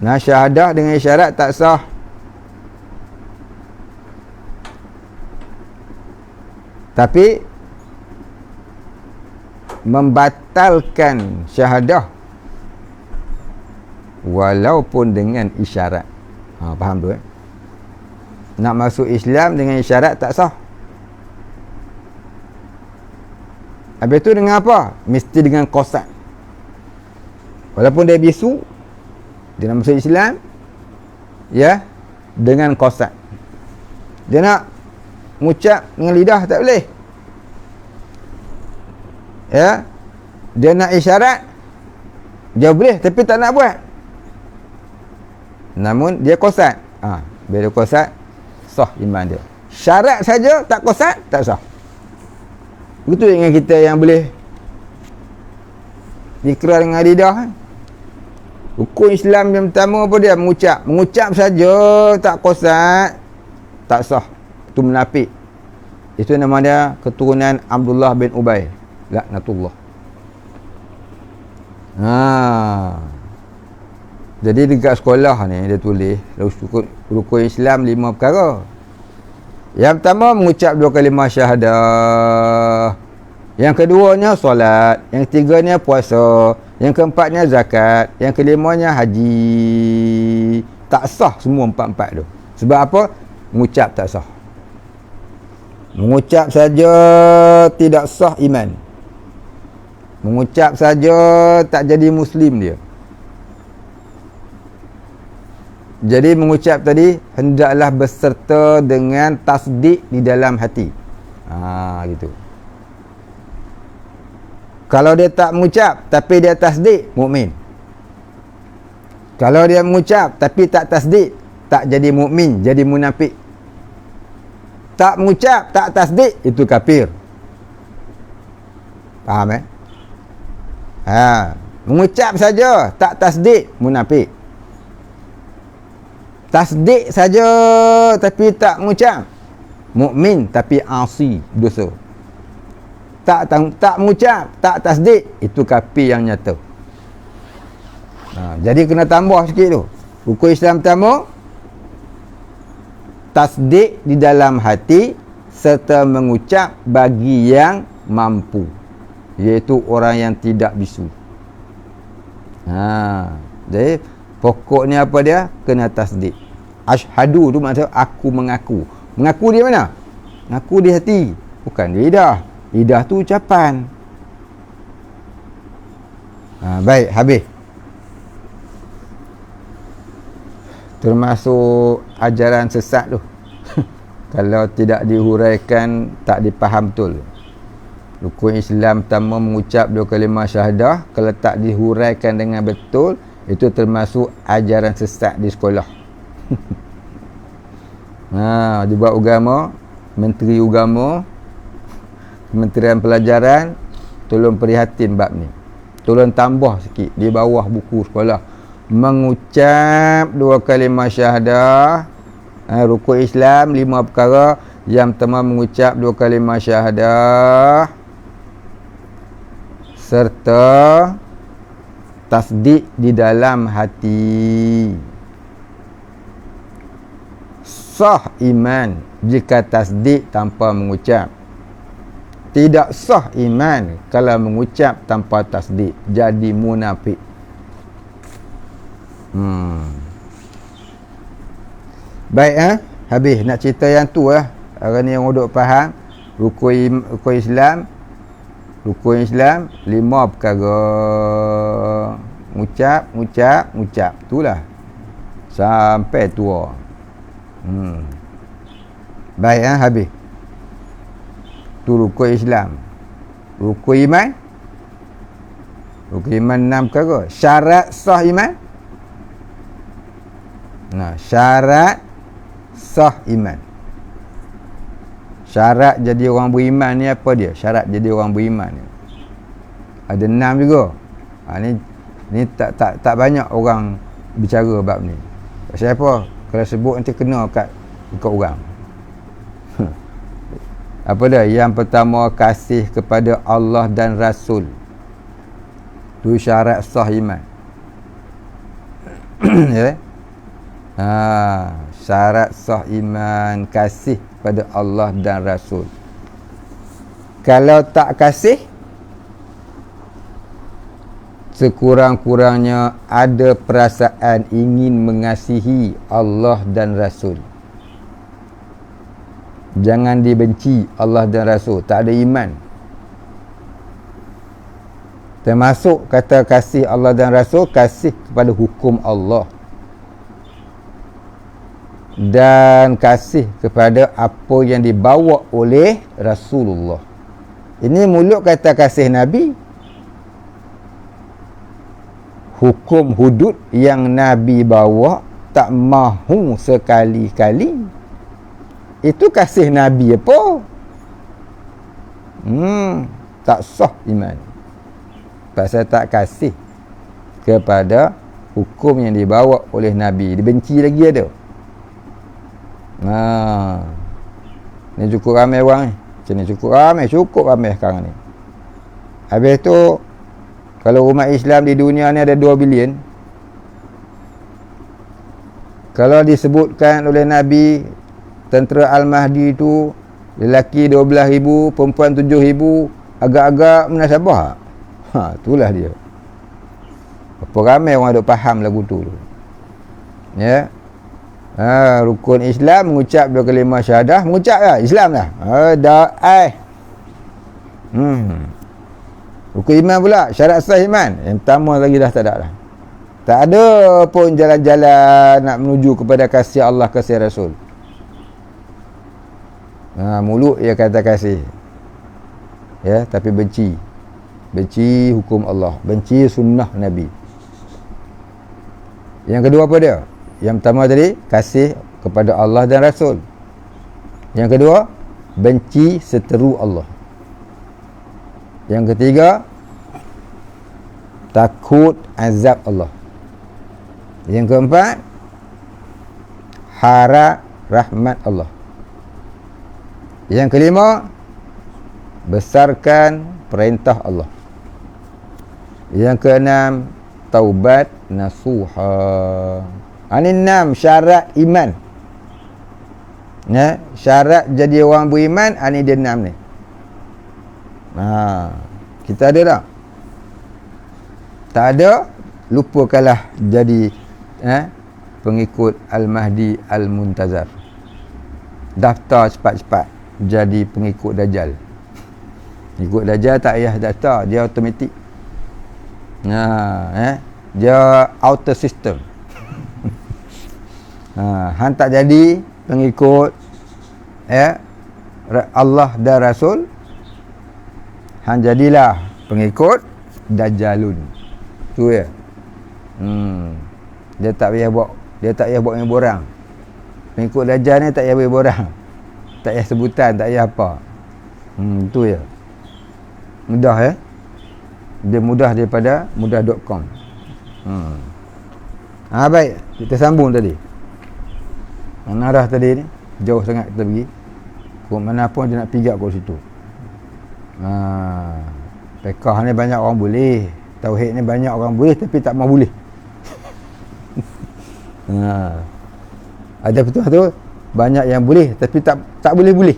Syahadah dengan isyarat tak sah. Tapi membatalkan syahadah walaupun dengan isyarat. Faham tu Nak masuk Islam dengan isyarat tak sah. Habis tu dengan apa? Mesti dengan qasad. Walaupun dia bisu, dia nak masuk Islam, ya, dengan qasad. Dia nak mengucap dengan lidah tak boleh. Ya. Dia nak isyarat, dia boleh tapi tak nak buat. Namun dia qasad. Bila qasad, sah iman dia. Syarat saja tak qasad, tak sah. Begitu dengan kita yang boleh ikrar dengan lidah. Rukun Islam yang pertama apa dia? Mengucap saja tak qasad, tak sah. Itu munafik. Itu nama dia keturunan Abdullah bin Ubay, laknatullah. Jadi dekat sekolah ni dia tulis rukun Islam 5 perkara. Yang pertama mengucap 2 kalimah syahadah. Yang keduanya solat, yang ketiganya puasa, yang keempatnya zakat, yang kelimanya haji. Tak sah semua 4 tu. Sebab apa? Mengucap tak sah. Mengucap saja tidak sah iman. Mengucap saja tak jadi muslim dia. Jadi mengucap tadi hendaklah berserta dengan tasdik di dalam hati. Gitu. Kalau dia tak mengucap tapi dia tasdik, mukmin. Kalau dia mengucap tapi tak tasdik, tak jadi mukmin, jadi munafik. Tak mengucap, tak tasdik, itu kafir. Faham mengucap saja tak tasdik, munafik. Tasdik saja tapi tak mengucap, mukmin tapi asi, dosa. Tak mengucap, tak tasdik, itu kafir yang nyata. Jadi kena tambah sikit tu. Rukun Islam pertama, tasdik di dalam hati serta mengucap bagi yang mampu, iaitu orang yang tidak bisu. Jadi pokoknya apa dia? Kena tasdik. Asyhadu tu maksud aku mengaku. Mengaku di mana? Mengaku di hati, bukan di lidah. Lidah tu ucapan. Baik, habis. Termasuk ajaran sesat tu. Kalau tidak dihuraikan, tak dipaham betul. Rukun Islam pertama mengucap 2 kalimah syahadah. Kalau tak dihuraikan dengan betul, itu termasuk ajaran sesat di sekolah. Dibuat agama, Menteri Agama, Kementerian Pelajaran, tolong prihatin bab ni. Tolong tambah sikit di bawah buku sekolah. Mengucap 2 kalimah syahadah. Rukun Islam 5 perkara. Yang pertama mengucap 2 kalimah syahadah serta tasdik di dalam hati. Sah iman jika tasdik tanpa mengucap. Tidak sah iman kalau mengucap tanpa tasdik, jadi munafik. Baik, habis nak cerita yang tu lah. Orang ni yang duk faham rukun Islam 5 perkara. Ngucap itulah sampai tua. Baik, habis tu rukun Islam. Rukun iman 6 perkara. Syarat sah iman. Syarat sah iman. Syarat jadi orang beriman ni apa dia? Syarat jadi orang beriman ni ada 6 juga. Ni tak banyak orang bicara bab ni. Pasal apa? Kalau sebut nanti kena kat orang. Apa dia? Yang pertama, kasih kepada Allah dan Rasul. Tu syarat sah iman. Ya. Syarat sah iman, kasih pada Allah dan Rasul. Kalau tak kasih, sekurang-kurangnya ada perasaan ingin mengasihi Allah dan Rasul. Jangan dibenci Allah dan Rasul, tak ada iman. Termasuk kata kasih Allah dan Rasul, kasih kepada hukum Allah dan kasih kepada apa yang dibawa oleh Rasulullah. Ini mulut kata kasih Nabi. Hukum hudud yang Nabi bawa tak mahu sekali-kali. Itu kasih Nabi apa? Tak sah iman. Pasal tak kasih kepada hukum yang dibawa oleh Nabi. Dibenci lagi ada. Ni cukup ramai orang ni. Macam ni cukup ramai sekarang ni. Habis tu, kalau umat Islam di dunia ni ada 2 bilion, kalau disebutkan oleh Nabi tentera Al-Mahdi tu lelaki 12,000, perempuan 7,000, agak-agak menasabah. Itulah dia. Apa ramai orang duk faham lagu tu. Ya. Rukun Islam mengucap 2 kalimah syahadah, mengucap lah Islam lah. Rukun iman pula, syarat sah iman. Yang pertama lagi dah tak ada lah. Tak ada pun jalan-jalan nak menuju kepada kasih Allah, kasih Rasul. Mulut dia kata kasih, ya, tapi benci hukum Allah, benci sunnah Nabi. Yang kedua apa dia? Yang pertama tadi, kasih kepada Allah dan Rasul. Yang kedua, benci seteru Allah. Yang ketiga, takut azab Allah. Yang keempat, harap rahmat Allah. Yang kelima, besarkan perintah Allah. Yang keenam, taubat nasuha. Ini 6 syarat iman. Ya, syarat jadi orang beriman, ini dia 6 ni. Kita ada tak? Tak ada, lupakanlah jadi pengikut Al-Mahdi Al-Muntazar. Daftar cepat-cepat jadi pengikut Dajjal. Pengikut Dajjal tak payah daftar, dia automatik. Dia auto system. Han tak jadi pengikut Allah dan Rasul, hang jadilah pengikut Dajjalun. Tu ya. Dia tak payah buat main borang. Pengikut Dajjal ni tak payah main borang. Tak payah sebutan, tak payah apa. Tu ya. Mudah ya. Dia mudah daripada mudah.com. Baik, kita sambung tadi. Mana arah tadi ni? Jauh sangat kita pergi. Kau mana pun dia nak pijak kat situ. Fiqh ni banyak orang boleh. Tauhid ni banyak orang boleh tapi tak mau boleh. Ada betul tu banyak yang boleh tapi tak boleh.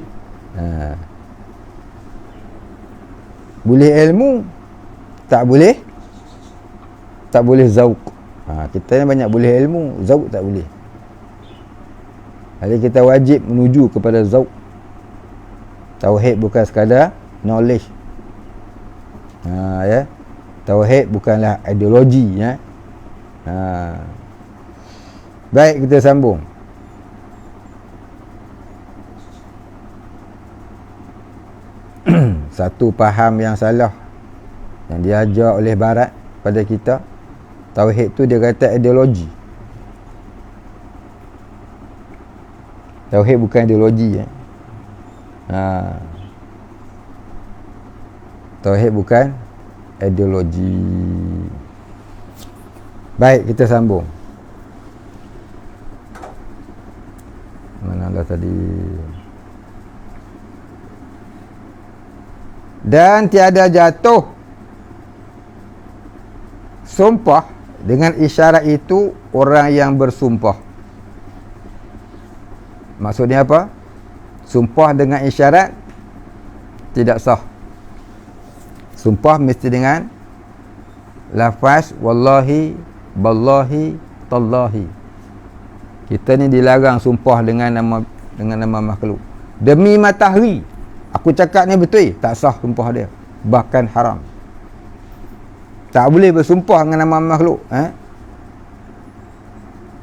Boleh ilmu, tak boleh zauq. Kita ni banyak boleh ilmu, zauq tak boleh. Jadi kita wajib menuju kepada zauq. Tauhid bukan sekadar knowledge. Ya. Tauhid bukanlah ideologi ya. Baik, kita sambung. Satu faham yang salah yang diajar oleh barat pada kita, tauhid tu dia kata ideologi. Tauhid bukan ideologi ya. Tauhid bukan ideologi. Baik, kita sambung. Mana lah tadi? Dan tiada jatuh sumpah dengan isyarat itu orang yang bersumpah. Maksudnya apa? Sumpah dengan isyarat tidak sah. Sumpah mesti dengan lafaz wallahi, ballahi, tallahi. Kita ni dilarang sumpah dengan nama makhluk. Demi matahari, aku cakap ni betul, tak sah sumpah dia. Bahkan haram. Tak boleh bersumpah dengan nama makhluk.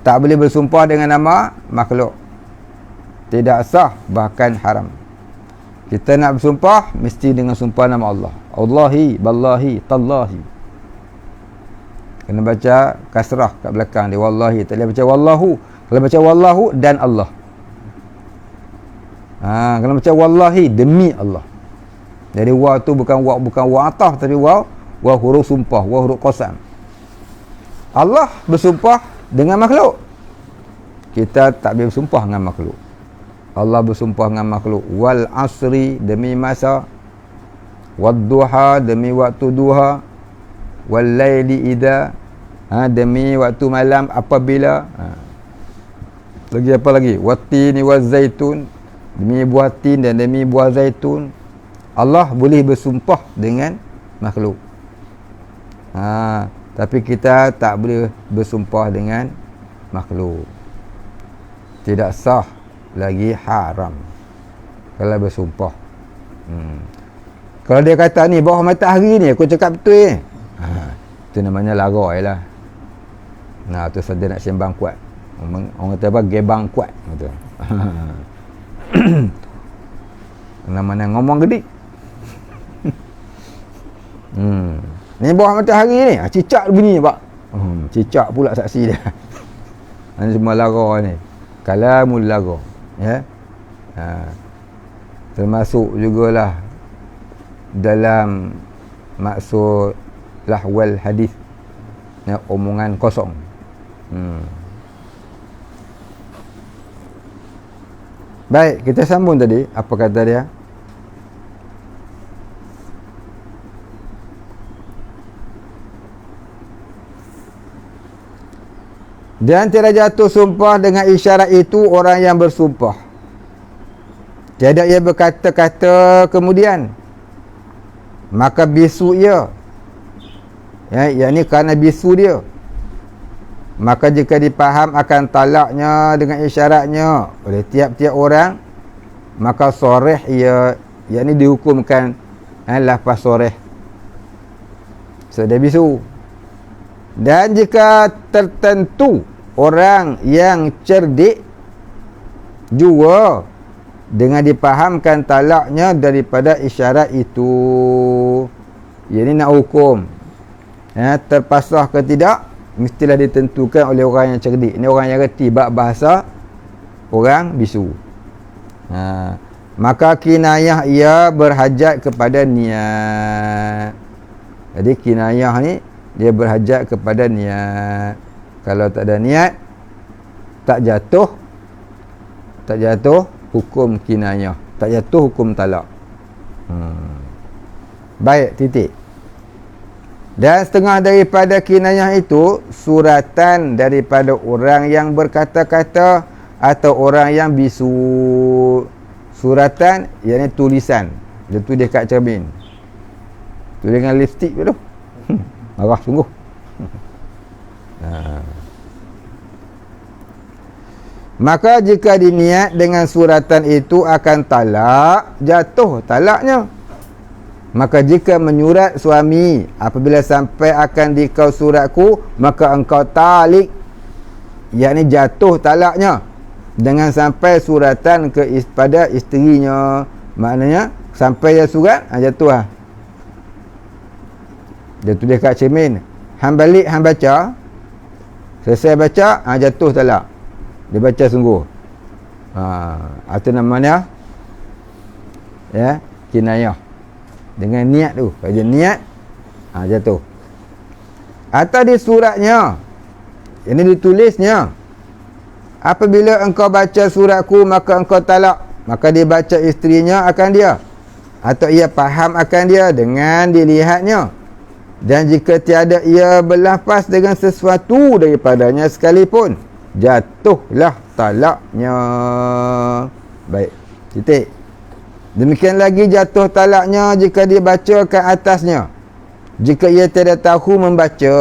Tak boleh bersumpah dengan nama makhluk. Tidak sah, bahkan haram. Kita nak bersumpah mesti dengan sumpah nama Allah. Allahi, ballahi, tallahi. Kena baca kasrah kat belakang dia, wallahi. Tak boleh baca wallahu. Kalau baca wallahu dan Allah. Kalau baca wallahi, demi Allah. Jadi waw tu bukan waw ataf, tapi waw huruf sumpah, waw huruf qasam. Allah bersumpah dengan makhluk. Kita tak boleh bersumpah dengan makhluk. Allah bersumpah dengan makhluk. Wal asri, demi masa. Wad duha, demi waktu duha. Wal laili idza, demi waktu malam apabila. Lagi apa lagi? Wattini waz zaitun, demi buah tin dan demi buah zaitun. Allah boleh bersumpah dengan makhluk. Tapi kita tak boleh bersumpah dengan makhluk. Tidak sah, lagi haram kalau bersumpah. Kalau dia kata ni bawah matahari ni aku cakap betul ni, itu namanya larai lah. Tu saja nak sembang kuat. Orang kata apa? Gebang kuat kata. Mana ngomong gede. Ni bawah matahari ni, cicak bunyi pak. Cicak pula saksi dia. Ini semua lara ni. Kalamul lara. Ya. Termasuk jugalah dalam maksud lahwal hadis, omongan kosong. Baik, kita sambung tadi. Apa kata dia? Dan tiada jatuh sumpah dengan isyarat itu orang yang bersumpah. Tiada ia berkata-kata kemudian, maka bisu ia. Yang ni kerana bisu dia. Maka jika dipaham akan talaknya dengan isyaratnya oleh tiap-tiap orang, maka soreh ia, yang ni dihukumkan lafaz soreh. So dia bisu. Dan jika tertentu orang yang cerdik juga dengan dipahamkan talaknya daripada isyarat itu. Ia ni nak hukum, terpasah ke tidak, mestilah ditentukan oleh orang yang cerdik. Ni orang yang reti bab bahasa orang bisu. Maka kinayah ia berhajat kepada niat. Jadi kinayah ni dia berhajat kepada niat. Kalau tak ada niat, tak jatuh hukum kinayah, tak jatuh hukum talak. Baik, titik. Dan setengah daripada kinayah itu suratan daripada orang yang berkata-kata atau orang yang bisu. Suratan iaitu tulisan. Dia tulis kat cermin. Tulis dengan lipstick tu. Marah sungguh. Maka jika diniat dengan suratan itu akan talak, jatuh talaknya. Maka jika menyurat suami, apabila sampai akan dikau suratku, maka engkau talik, yakni jatuh talaknya, dengan sampai suratan pada isterinya. Maknanya sampai dia surat, jatuh lah. Dia tulis kat cermin, hang balik hang baca, selesai baca, jatuh talak. Dia baca sungguh. Itu namanya kinayah. Dengan niat tu. Kalau dia niat, jatuh. Atau di suratnya, ini ditulisnya, apabila engkau baca suratku, maka engkau talak. Maka dia baca isterinya akan dia, atau ia faham akan dia dengan dilihatnya. Dan jika tiada ia berlafaz dengan sesuatu daripadanya sekalipun, jatuhlah talaknya. Baik, titik. Demikian lagi jatuh talaknya jika dibacakan atasnya, jika ia tidak tahu membaca.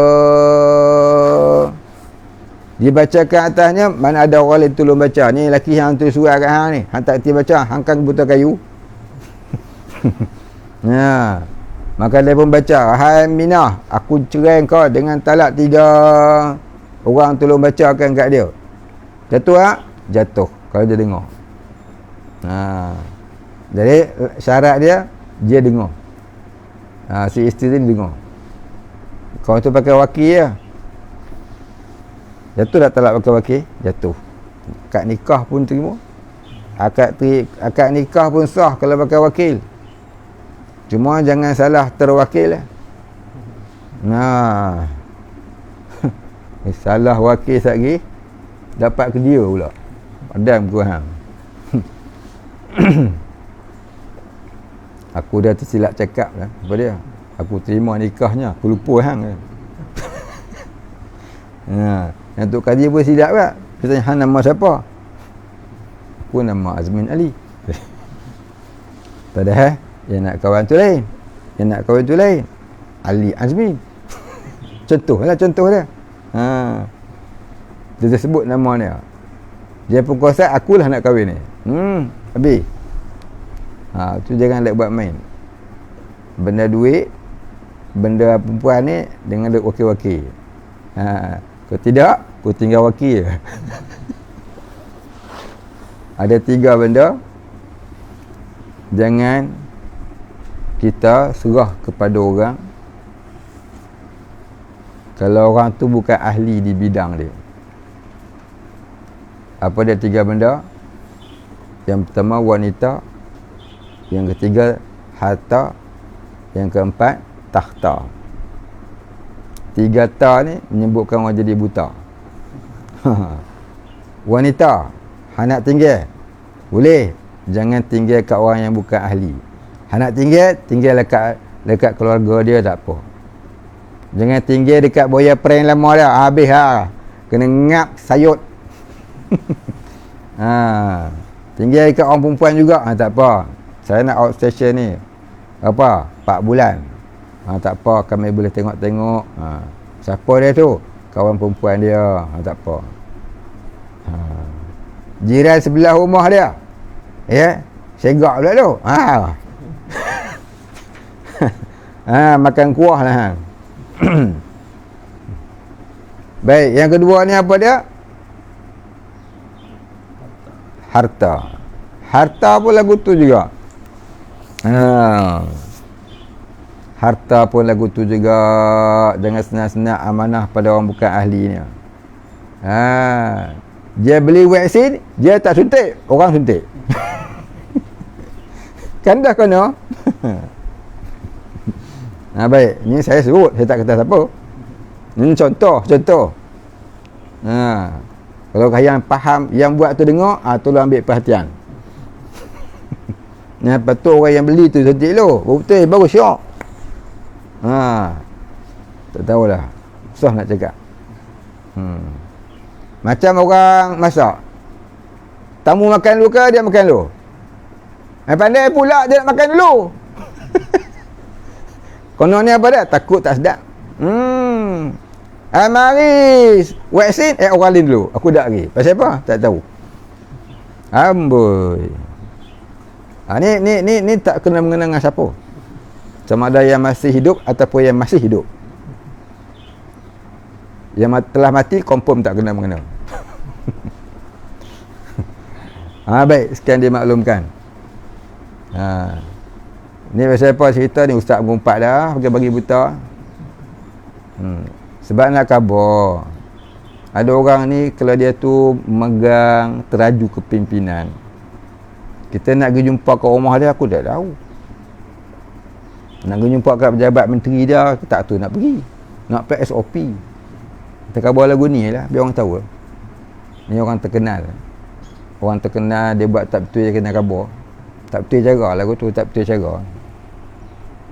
Dibacakan atasnya, mana ada orang lain tolong baca. Ni lelaki yang tulis surat kat hang ni, hang tak kerti baca, hang kan buta kayu. Maka dia pun baca, hai Minah, aku cerai kau dengan talak 3. Orang tolong bacakan kat dia. Jatuh tak? Jatuh kalau dia dengar. Jadi syarat dia dengar. Si isteri dia dengar. Kau tu pakai wakil je. Jatuh tak talak pakai wakil? Jatuh. Akad nikah pun terima. Akad nikah pun sah kalau pakai wakil. Cuma jangan salah terwakil lah. Salah wakil satgi, dapat ke dia pula. Padam kurang. Aku dah tersilap cakap lah apa dia. Aku terima nikahnya, aku lupa hang. Yang Tok Kaji pun silap tak? Dia tanya, hang nama siapa? Aku nama Azmin Ali. Padahal yang nak kawan tu lain, yang nak kawan tu lain, Ali Azmin. Contoh dia. Dia sebut nama dia. Dia pun kuasa, akulah nak kahwin ni. Habis. Tu jangan nak buat main. Benda duit, benda perempuan ni dengan duit wakil-wakil. Kalau tidak, kau tinggal wakil. Ada 3 benda jangan kita serah kepada orang kalau orang tu bukan ahli di bidang dia. Apa dia 3 benda? Yang pertama wanita, yang ketiga harta, yang keempat takhta. 3 ta ni menyebutkan orang jadi buta. Wanita, hang nak tinggal boleh, jangan tinggal kat orang yang bukan ahli. Hang nak tinggal dekat keluarga dia tak apa. Jangan tinggal dekat boya prank lama dah, habis kena ngap sayut. Tinggal dekat orang perempuan juga, tak apa. Saya nak outstation ni 4 bulan. Tak apa, kami boleh tengok-tengok. Siapa dia tu? Kawan perempuan dia. Tak apa. Jiran sebelah rumah dia, segak pula tu. Makan kuah lah. Baik, yang kedua ni apa dia? Harta. Harta pun lagu tu juga. Harta pun lagu tu juga. Jangan senang-senang amanah pada orang bukan ahlinya. Dia beli vaksin, dia tak suntik, orang suntik. Kan dah kena. Baik, ni saya sebut, saya tak kata siapa. Ini contoh. Kalau yang faham, yang buat tu dengar, tolong ambil perhatian. Lepas tu orang yang beli tu suntik lo, betul baru syok. Tak tahulah, susah nak cakap. Macam orang masak, tamu makan dulu ke dia makan dulu? Pandai pula dia nak makan dulu. Kononnya apa dah? Takut tak sedap. Mari vaksin orang lain dulu, aku dah lagi. Pasal apa? Tak tahu. Amboi. Ni tak kena mengena dengan siapa. Sama ada yang masih hidup ataupun yang masih hidup. Yang telah mati confirm tak kena mengena. Baik, sekian dimaklumkan. Ni pasal apa cerita ni, ustaz berumpat dah bagi buta. Sebab nak khabar, ada orang ni kalau dia tu megang teraju kepimpinan, kita nak pergi jumpa kat rumah dia, aku tak tahu. Nak pergi jumpa kat pejabat menteri dia, aku tak tahu nak pergi. Nak pakai SOP. Kita khabar lagu ni lah, biar orang tahu. Ni orang terkenal. Orang terkenal, dia buat tak betul, dia kena khabar. Tak betul cara lagu tu, tak betul cara.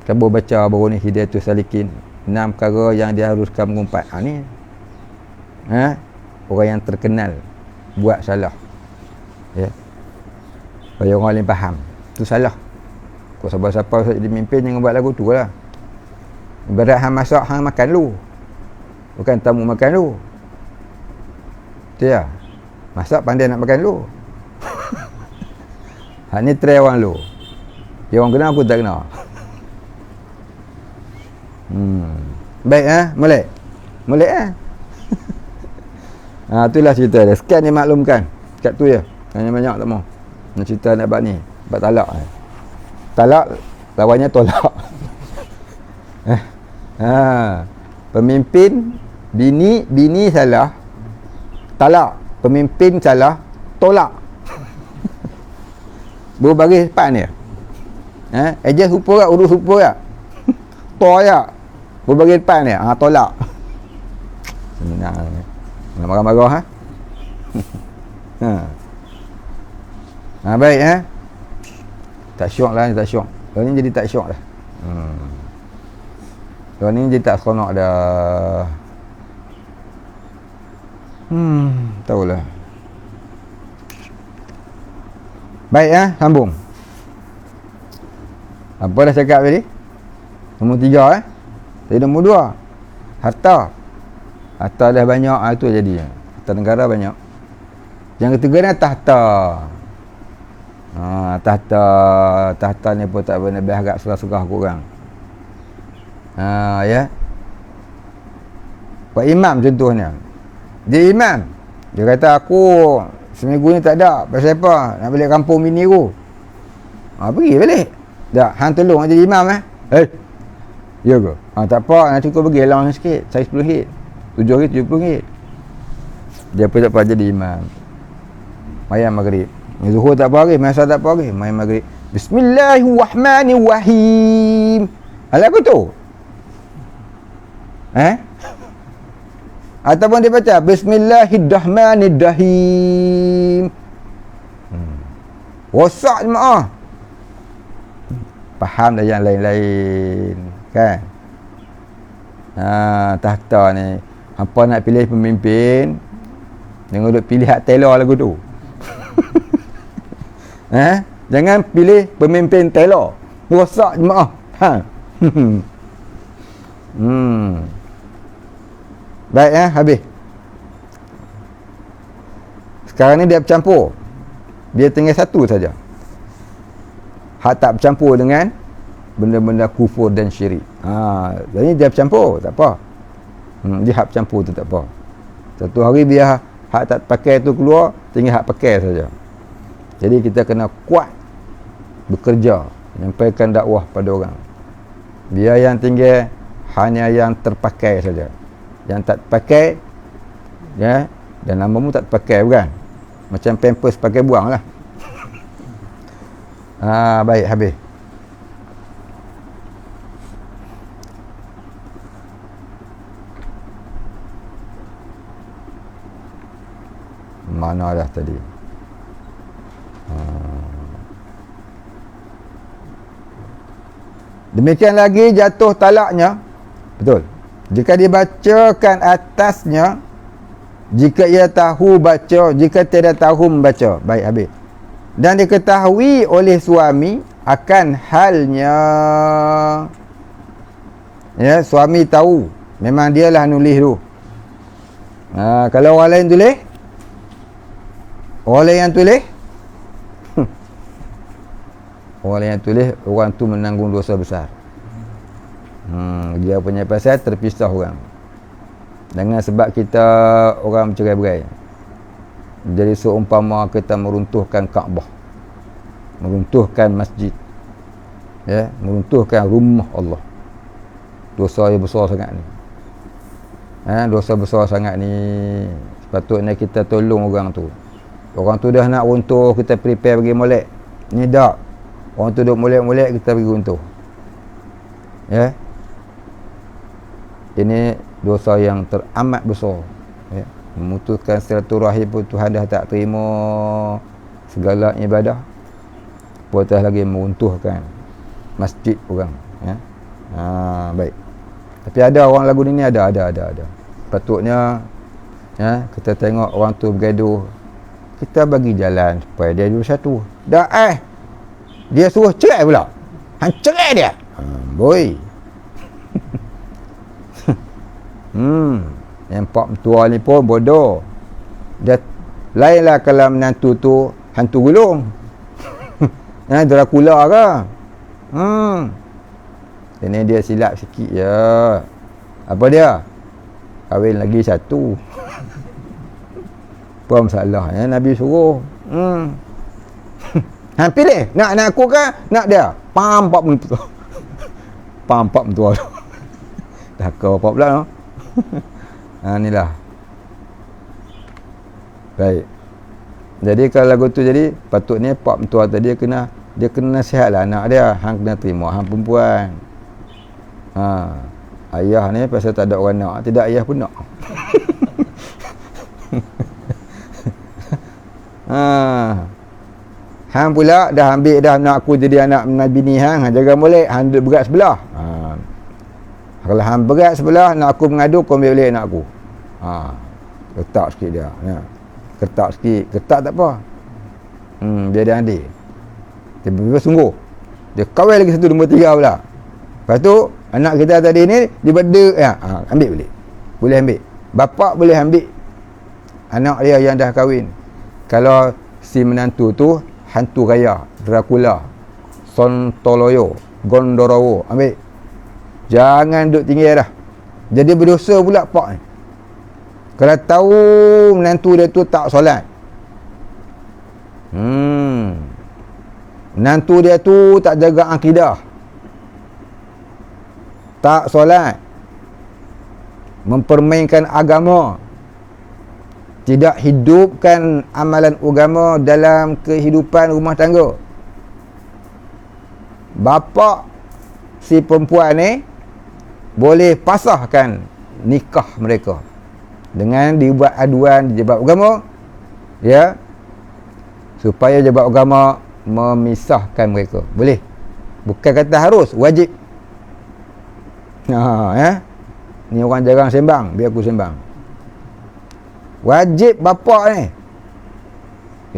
Khabar baca baru ni Hidayatul Salikin, 6 perkara yang diharuskan mengumpat. Ni orang yang terkenal buat salah, ya, supaya orang lain faham tu salah. Kau siapa-siapa jadi mimpin jangan buat lagu tu lah. Ibarat hang masak, hang makan lu, bukan tamu makan lu. Betul ya? Masak pandai nak makan lu. Hang ni try orang lu, dia orang kena, aku tak kena. Baik, molek itulah cerita dia. Sekian dimaklumkan kat tu je, banyak tak mau nak cerita nak bab ni, bab talak lawannya tolak. Pemimpin bini salah, talak. Pemimpin salah, tolak. Berbagai pan dia. Ejas rupa tak, urus rupa tak, toyak berbagai depan dia, tolak. Senang nak marah-marah baik tak syok lah, tak syok. Kalau ni jadi tak syok dah. Kalau ni jadi tak seronok dah. Tahulah. Baik sambung. Apa dah cakap tadi? Nombor 3 Tadi nombor 2 Harta dah banyak, itu jadi harta negara banyak. Yang ketiga ni tahta. Tahta ni pun tak benar, agak surah-surah kurang. Ya. Pak imam contohnya, dia imam, dia kata aku seminggu ni tak ada, pasal apa? Nak balik kampung bini aku. Pergi balik. Tak, hang tolong jadi imam ya ke? Tak apa, nak cukup bagi allowance sikit. Saya RM10, RM7, RM70. Dia pun tak apa jadi imam. Mayam maghrib. Zuhur tak apa lagi, masa tak apa lagi, mayam maghrib. Bismillahirrahmanirrahim. Lagu tu. Ataupun dia baca Bismillahirrahmanirrahim. Rosak jemaah. Faham dah yang lain-lain, kan? Tahta ni, hampa nak pilih pemimpin, jangan duk pilih hak Taylor lagu tu. Jangan pilih pemimpin Taylor, rosak jemaah. Baik, habis. Sekarang ni dia bercampur, dia tinggal satu saja. Hak tak bercampur dengan benda-benda kufur dan syirik. Jadi dia bercampur, tak apa. Dia hak bercampur tu tak apa. Satu hari biar hak tak pakai tu keluar, tinggal hak pakai saja. Jadi kita kena kuat bekerja, menyampaikan dakwah pada orang. Biar yang tinggal hanya yang terpakai saja. Yang tak pakai, ya, dan namamu tak pakai, bukan? Macam pampers pakai buang lah. Baik, habis. Mana dah tadi? Demikian lagi jatuh talaknya. Betul. Jika dibacakan atasnya, jika ia tahu baca, jika tidak tahu membaca. Baik, habis. Dan diketahui oleh suami akan halnya, ya, suami tahu, memang dialah nulis tu. Kalau orang lain tulis, orang lain yang tulis, orang yang tulis, orang tu menanggung dosa besar. Dia punya pasal terpisah orang. Dengan sebab kita orang bercerai-berai. Jadi seumpama kita meruntuhkan Kaabah, meruntuhkan masjid, ya, meruntuhkan rumah Allah. Dosa yang besar sangat ni. Dosa besar sangat ni. Sepatutnya kita tolong orang tu. Orang tu dah nak runtuh, kita prepare pergi molek. Ni tak. Orang tu duk molek-molek, kita pergi runtuh. Ya. Ini dosa yang teramat besar. Ya. Memutuskan silaturahim pun Tuhan dah tak terima segala ibadah. Apatah lagi meruntuhkan masjid orang. Ya. Baik. Tapi ada orang lagu ni ada. Patutnya, ya, kita tengok orang tu bergaduh, kita bagi jalan supaya dia dulu satu. Dah dia suruh cerai pula. Hang cerai dia. Boy. Yang pak mentua ni pun bodoh. Dia lainlah kalau menantu tu hantu gulung. Dracula ke? Ini dia silap sikit je. Apa dia? Kahwin lagi satu. Apa masalahnya Nabi suruh? Hang pilih, nak aku ke nak dia? Pak mentua. Pak mentua tu. Dah kau apa pula no? Inilah. Baik. Jadi kalau lagu tu jadi patutnya pak mentua tadi dia kena nasihatlah anak dia. Hang kena terima hang perempuan. Ayah ni pasal tak ada orang nak, tidak ayah pun nak. Hang pula dah ambil dah nak aku jadi anak bini hang jaga molek, hang duduk berat sebelah. Kalau hang berat sebelah nak aku mengadu, kau ambil balik anak aku. Ketak sikit dia. Ya. Ketak sikit, ketak tak apa. Biar dia adil. Tiba-tiba sungguh. Dia kawal lagi 1, 2, 3 pula. Lepas tu anak kita tadi ni dia benda ambil balik. Boleh ambil. Bapak boleh ambil anak dia yang dah kahwin. Kalau si menantu tu hantu raya, Dracula, Sontoloyo, Gondorowo, ambil. Jangan duduk tinggal dah. Jadi berdosa pula pak ni. Kalau tahu menantu dia tu tak solat. Menantu dia tu tak jaga akidah, tak solat, mempermainkan agama, tidak hidupkan amalan agama dalam kehidupan rumah tangga. Bapa si perempuan ni boleh pasahkan nikah mereka dengan dibuat aduan di Jabat Agama, ya, supaya Jabat Agama memisahkan mereka. Boleh. Bukan kata harus, wajib. Ya. Ni orang jarang sembang, biar aku sembang. Wajib bapak ni.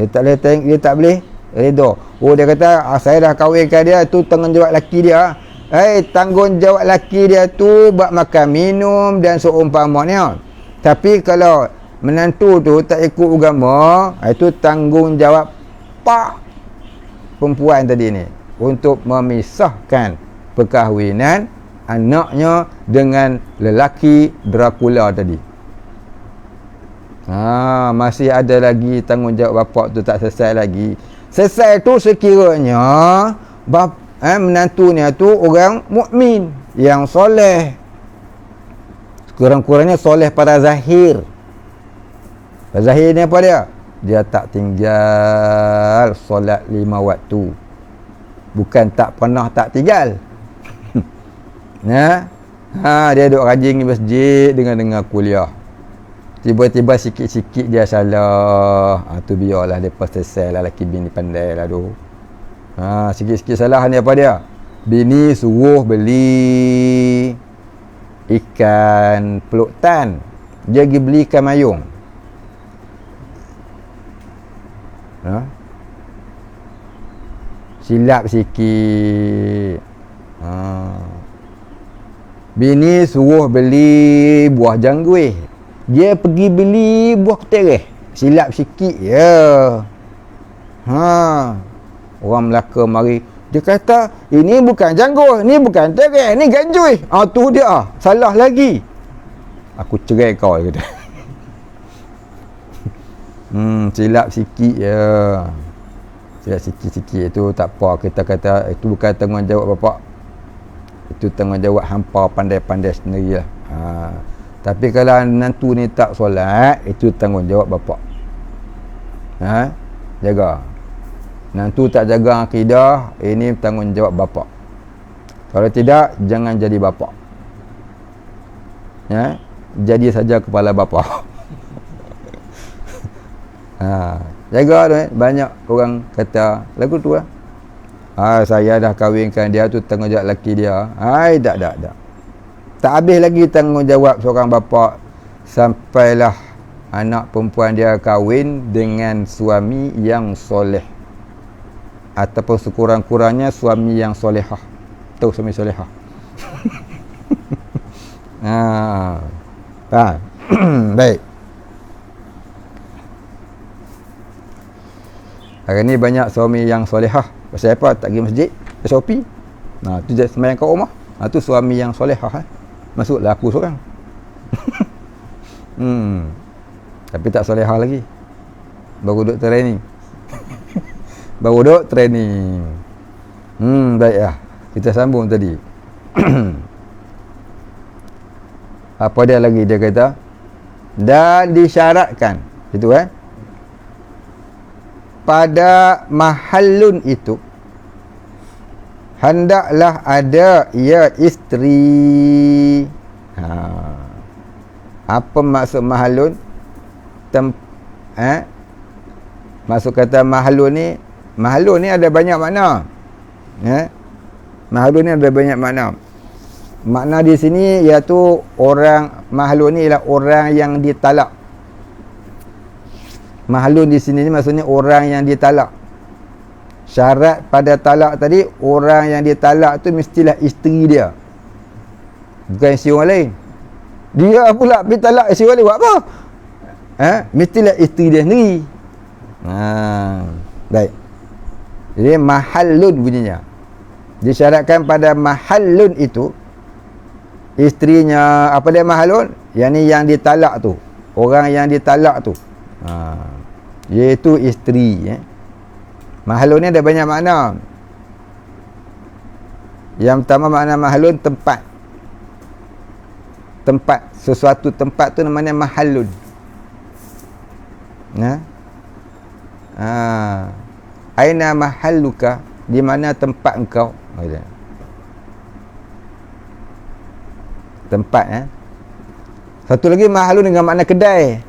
Dia tak boleh redha. Oh, dia kata saya dah kahwinkan dia, tu tanggungjawab laki dia. Tanggungjawab laki dia tu buat makan minum dan seumpamanya. Tapi kalau menantu tu tak ikut agama, itu tanggungjawab pak perempuan tadi ni untuk memisahkan perkahwinan anaknya dengan lelaki Dracula tadi. Masih ada lagi tanggungjawab bapak tu tak selesai lagi. Selesai tu sekiranya menantunya tu orang mukmin yang soleh, kurang-kurangnya soleh pada zahir. Pada zahir ni apa dia? Dia tak tinggal solat 5 waktu. Bukan tak pernah tak tinggal. Dia duduk rajin di masjid dengan kuliah. Tiba-tiba sikit-sikit dia salah. Tu biarlah depa selesai lah, lelaki bini pandai lah tu. Sikit-sikit salah ni apa dia? Bini suruh beli ikan pelutan. Dia pergi beli ikan mayung. Silap sikit. Bini suruh beli buah jangguih. Dia pergi beli buah ketereh. Silap sikit ya. Orang Melaka mari, dia kata ini bukan jangguih, ni bukan tereh, ni ganjui. Tu dia, salah lagi. Aku cerai kau, dia kata. Silap sikit ya. Silap sikit-sikit tu tak apa. Kita kata itu bukan tanggungjawab bapak. Itu tanggungjawab hampa pandai-pandai sendirilah. Tapi kalau menantu ni tak solat, itu tanggungjawab bapak. Jaga. Menantu tak jaga akidah, ini tanggungjawab bapak. Kalau tidak, jangan jadi bapak. Jadi saja kepala bapak. Jaga tu. Banyak orang kata lagu tu saya dah kahwinkan dia, tu tanggungjawab lelaki dia. Tak. Tak habis lagi tanggungjawab seorang bapa, sampailah anak perempuan dia kahwin dengan suami yang soleh, ataupun sekurang-kurangnya suami yang solehah. Tahu suami solehah? Baik. Hari ni banyak suami yang solehah. Pasal apa? Tak pergi masjid, SOP. Tu sembahyang kat rumah. Tu suami yang solehah. Masuklah aku seorang. Tapi tak solehah lagi. Baru duduk training. Baik lah. Kita sambung tadi. Apa dia lagi? Dia kata, dan disyaratkan itu pada mahallun itu hendaklah ada ia isteri. Apa maksud mahallun? Maksud kata mahallun ni ada banyak makna. Mahallun ni ada banyak makna. Makna di sini iaitu mahallun ni ialah orang yang ditalak. Mahallun di sini maksudnya orang yang ditalak. Syarat pada talak tadi, orang yang ditalak tu mestilah isteri dia, bukan isteri orang lain. Dia pula pergi talak isteri orang lain, buat apa? Mestilah isteri dia sendiri. Baik. Jadi mahallun bunyinya. Disyaratkan pada mahallun itu, isterinya, apa dia mahallun? Yang ni yang ditalak tu, orang yang ditalak tu, iaitu isteri. Mahallun ni ada banyak makna. Yang pertama makna mahallun tempat. Sesuatu tempat tu namanya mahallun. Aina mahalluka, di mana tempat engkau? Tempat. Satu lagi mahallun dengan makna kedai.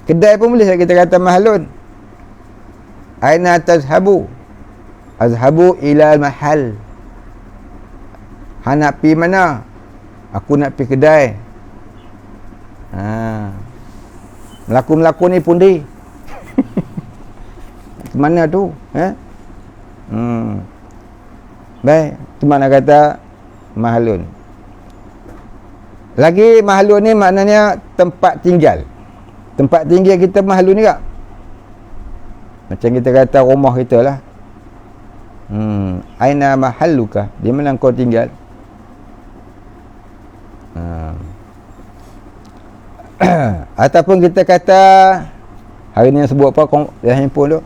Kedai pun boleh kita kata mahallun. Aina tazhabu? Azhabu ila mahal. Nak pergi mana? Aku nak pergi kedai. Melaku-melaku ni pundi? Mana tu? Baik, tu makna kata mahallun. Lagi mahallun ni maknanya tempat tinggal. Tempat tinggal kita mahallun juga. Macam kita kata rumah kita lah. Aina mahalluka, di mana kau tinggal? Ataupun kita kata, hari ni sebut apa yang handphone tu?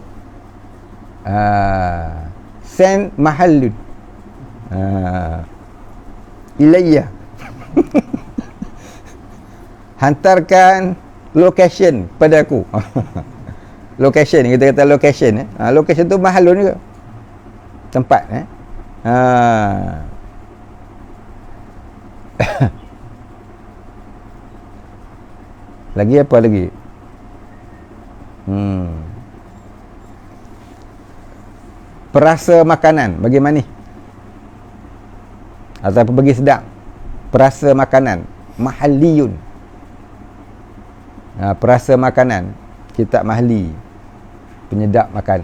Send mahallun. Ilayya. Hantarkan location pada aku. Location, kita kata location. Location tu mahallun juga. Tempat. Lagi apa lagi? Perasa makanan bagaimana? Ataupun bagi sedap. Perasa makanan mahalliyun. Perasa makanan kita mahli, penyedap makan.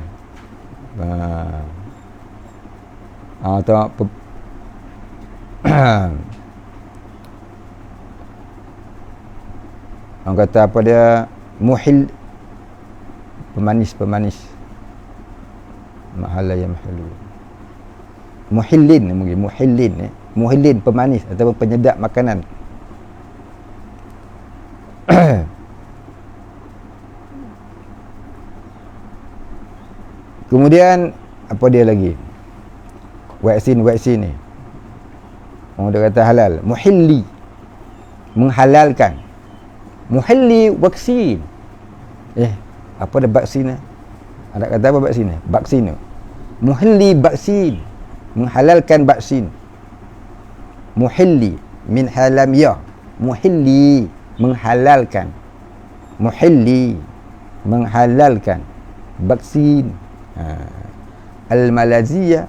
Atau orang kata apa dia, muhil, pemanis. Mahala ya mahalu. Muhillin mungkin, muhillin pemanis ataupun penyedap makanan. Kemudian apa dia lagi? Vaksin ni. Orang dia kata halal. Muhilli, menghalalkan. Muhilli vaksin. Apa dah vaksin? Ada kata apa vaksin? Vaksin. Muhilli vaksin, menghalalkan vaksin. Muhilli min halam ya. Muhilli, menghalalkan. Muhilli, menghalalkan vaksin. Al-Malaysia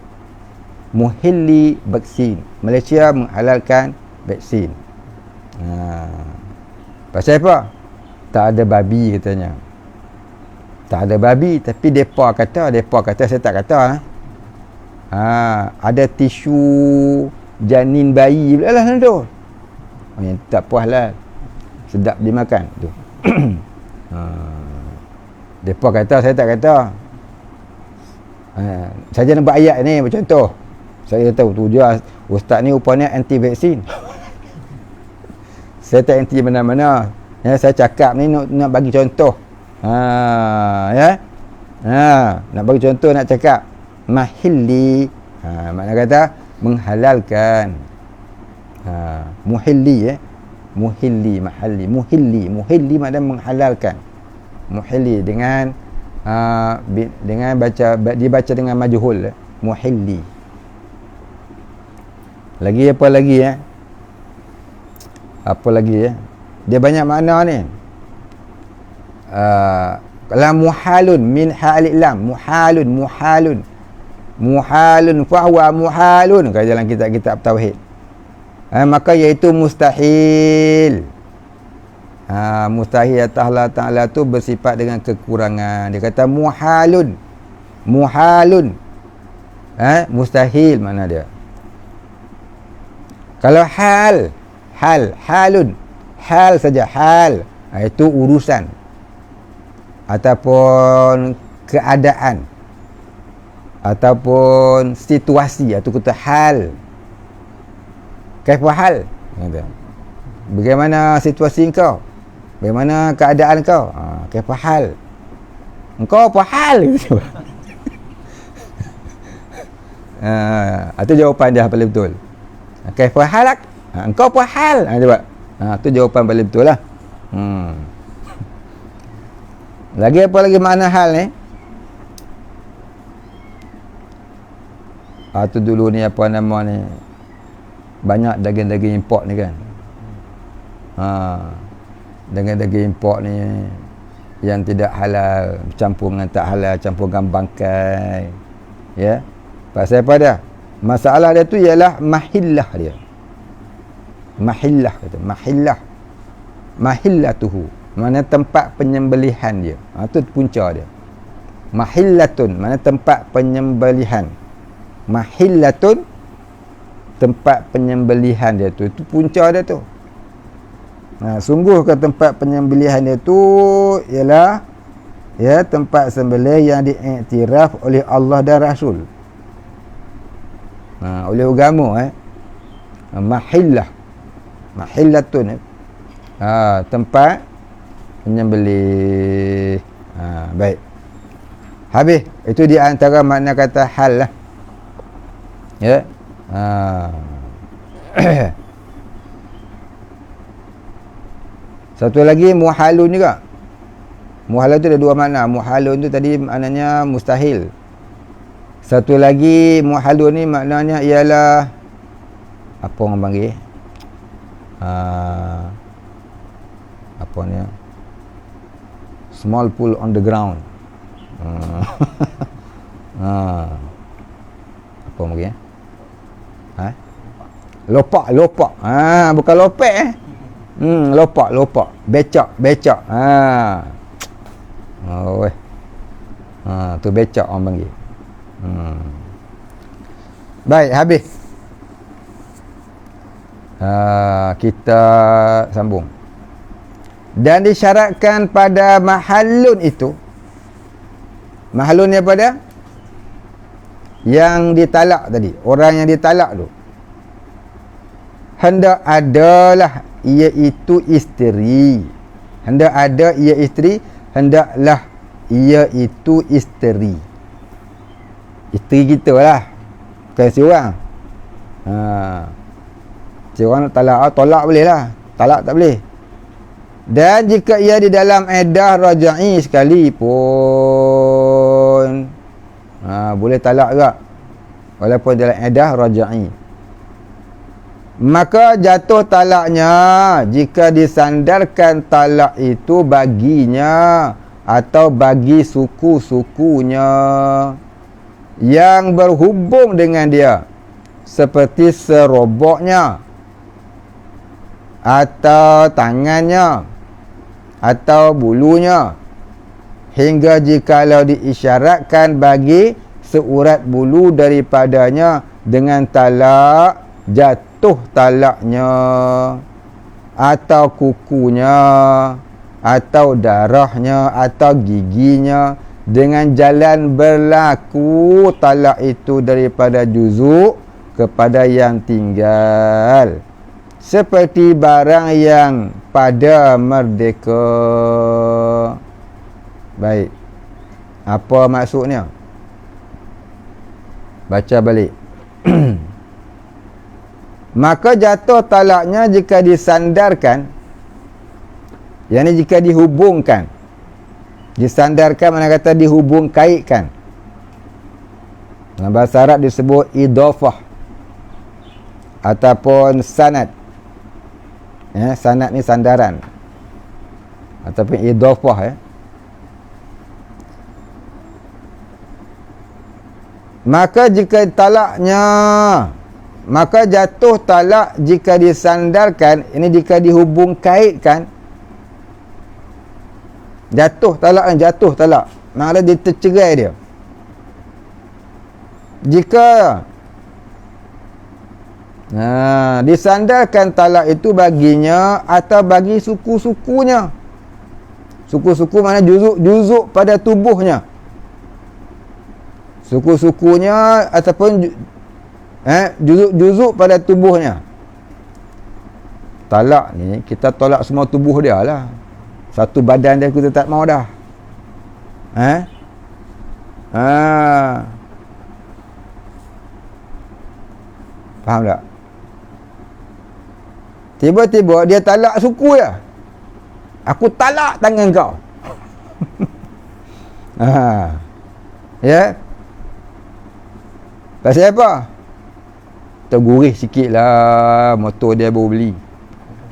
muhilli vaksin. Malaysia menghalalkan vaksin. Pasal apa? Tak ada babi katanya. Tak ada babi, tapi depa kata saya tak kata. Ada tisu janin bayi pula lah tu. Yang tak puas lah. Sedap dimakan tu. Depa kata saya tak kata. Saja nampak ayat ni contoh. Saya tahu tu je ustaz ni rupanya anti vaksin. Saya tak anti mana-mana. Saya cakap ni nak bagi contoh. Nak bagi contoh, nak cakap mahilli. Makna kata menghalalkan. Muhilli muhilli, mahalli, muhilli makna menghalalkan. Muhilli dengan dibaca dengan majhul, muhilli. Lagi apa lagi apa lagi dia banyak makna ni. Kalau muhalun min halil lam, muhalun fahuwa muhalun, kalau dalam kitab-kitab tauhid, maka iaitu mustahil. Mustahil Allah Ta'ala tu bersifat dengan kekurangan. Dia kata muhalun, mustahil mana dia. Kalau halun, hal saja, hal, itu urusan ataupun keadaan ataupun situasi, atau kata hal. Kaifa hal? Bagaimana situasi engkau? Bagaimana keadaan kau? Kaifa hal? Engkau apa hal? Itu jawapan dia paling betul. Kaifa halak? Engkau apa hal? Coba. Itu jawapan paling betul lah. Lagi apa lagi makna hal ni? Tu dulu ni apa nama ni? Banyak daging-daging import ni kan. Daging-daging import ni yang tidak halal, campur dengan tak halal, campur dengan bangkai. Ya. Pasal apa dia? Masalah dia tu ialah mahillah dia. Mahillah kata, mahillatuhu, mana tempat penyembelihan dia. Itu punca dia. Mahillatun, mana tempat penyembelihan. Mahillatun, tempat penyembelihan dia tu. Itu punca dia tu. Sungguh ke tempat penyembelihan dia tu ialah tempat sembelih yang diiktiraf oleh Allah dan Rasul. Oleh agama. Mahillatun, tempat penyembelih. Baik. Habis. Itu di antara makna kata hal lah. Ya. Satu lagi muhalun juga. Muhalun tu ada dua makna. Muhalun tu tadi maknanya mustahil. Satu lagi muhalun ni maknanya ialah apa orang panggil? Apa ni? Small pool on the ground. Apa mungkin? Lopak. Bukan lopek lopak. Becak. Tu becak orang panggil. Baik, habis. Kita sambung. Dan disyaratkan pada mahallun itu. Mahallun ni pada yang ditalak tadi, orang yang ditalak tu hendak adalah iaitu isteri. Hendak ada ia isteri, hendaklah ia itu isteri. Isteri kita lah, bukan seorang. Seorang tolak boleh lah, talak tak boleh. Dan jika ia di dalam iddah rajai sekalipun, boleh talak juga walaupun dalam iddah rajai. Maka jatuh talaknya jika disandarkan talak itu baginya atau bagi suku-sukunya yang berhubung dengan dia, seperti seroboknya atau tangannya atau bulunya, hingga jikalau diisyaratkan bagi seurat bulu daripadanya dengan talak, jatuh talaknya, atau kukunya, atau darahnya, atau giginya, dengan jalan berlaku talak itu daripada juzuk kepada yang tinggal, seperti barang yang pada merdeka. Baik, apa maksudnya? Baca balik. Maka jatuh talaknya jika disandarkan, yakni jika dihubungkan. Disandarkan mana kata dihubung kaitkan. Dalam bahasa Arab disebut idhafah ataupun sanad. Sanad ni sandaran ataupun idhafah. Maka jika talaknya, maka jatuh talak jika disandarkan, ini jika dihubung kaitkan. Jatuh talak, maknanya dia tercerai dia. Jika disandarkan talak itu baginya atau bagi suku-sukunya. Suku-suku mana juzuk pada tubuhnya. Suku-sukunya ataupun juzuk pada tubuhnya. Talak ni kita tolak semua tubuh dia lah. Satu badan dia kita tak mau dah. Faham tak? Tiba-tiba dia talak suku dia. Aku talak tangan kau. Ya. Pasal apa? Tergurih sikit lah motor dia baru beli.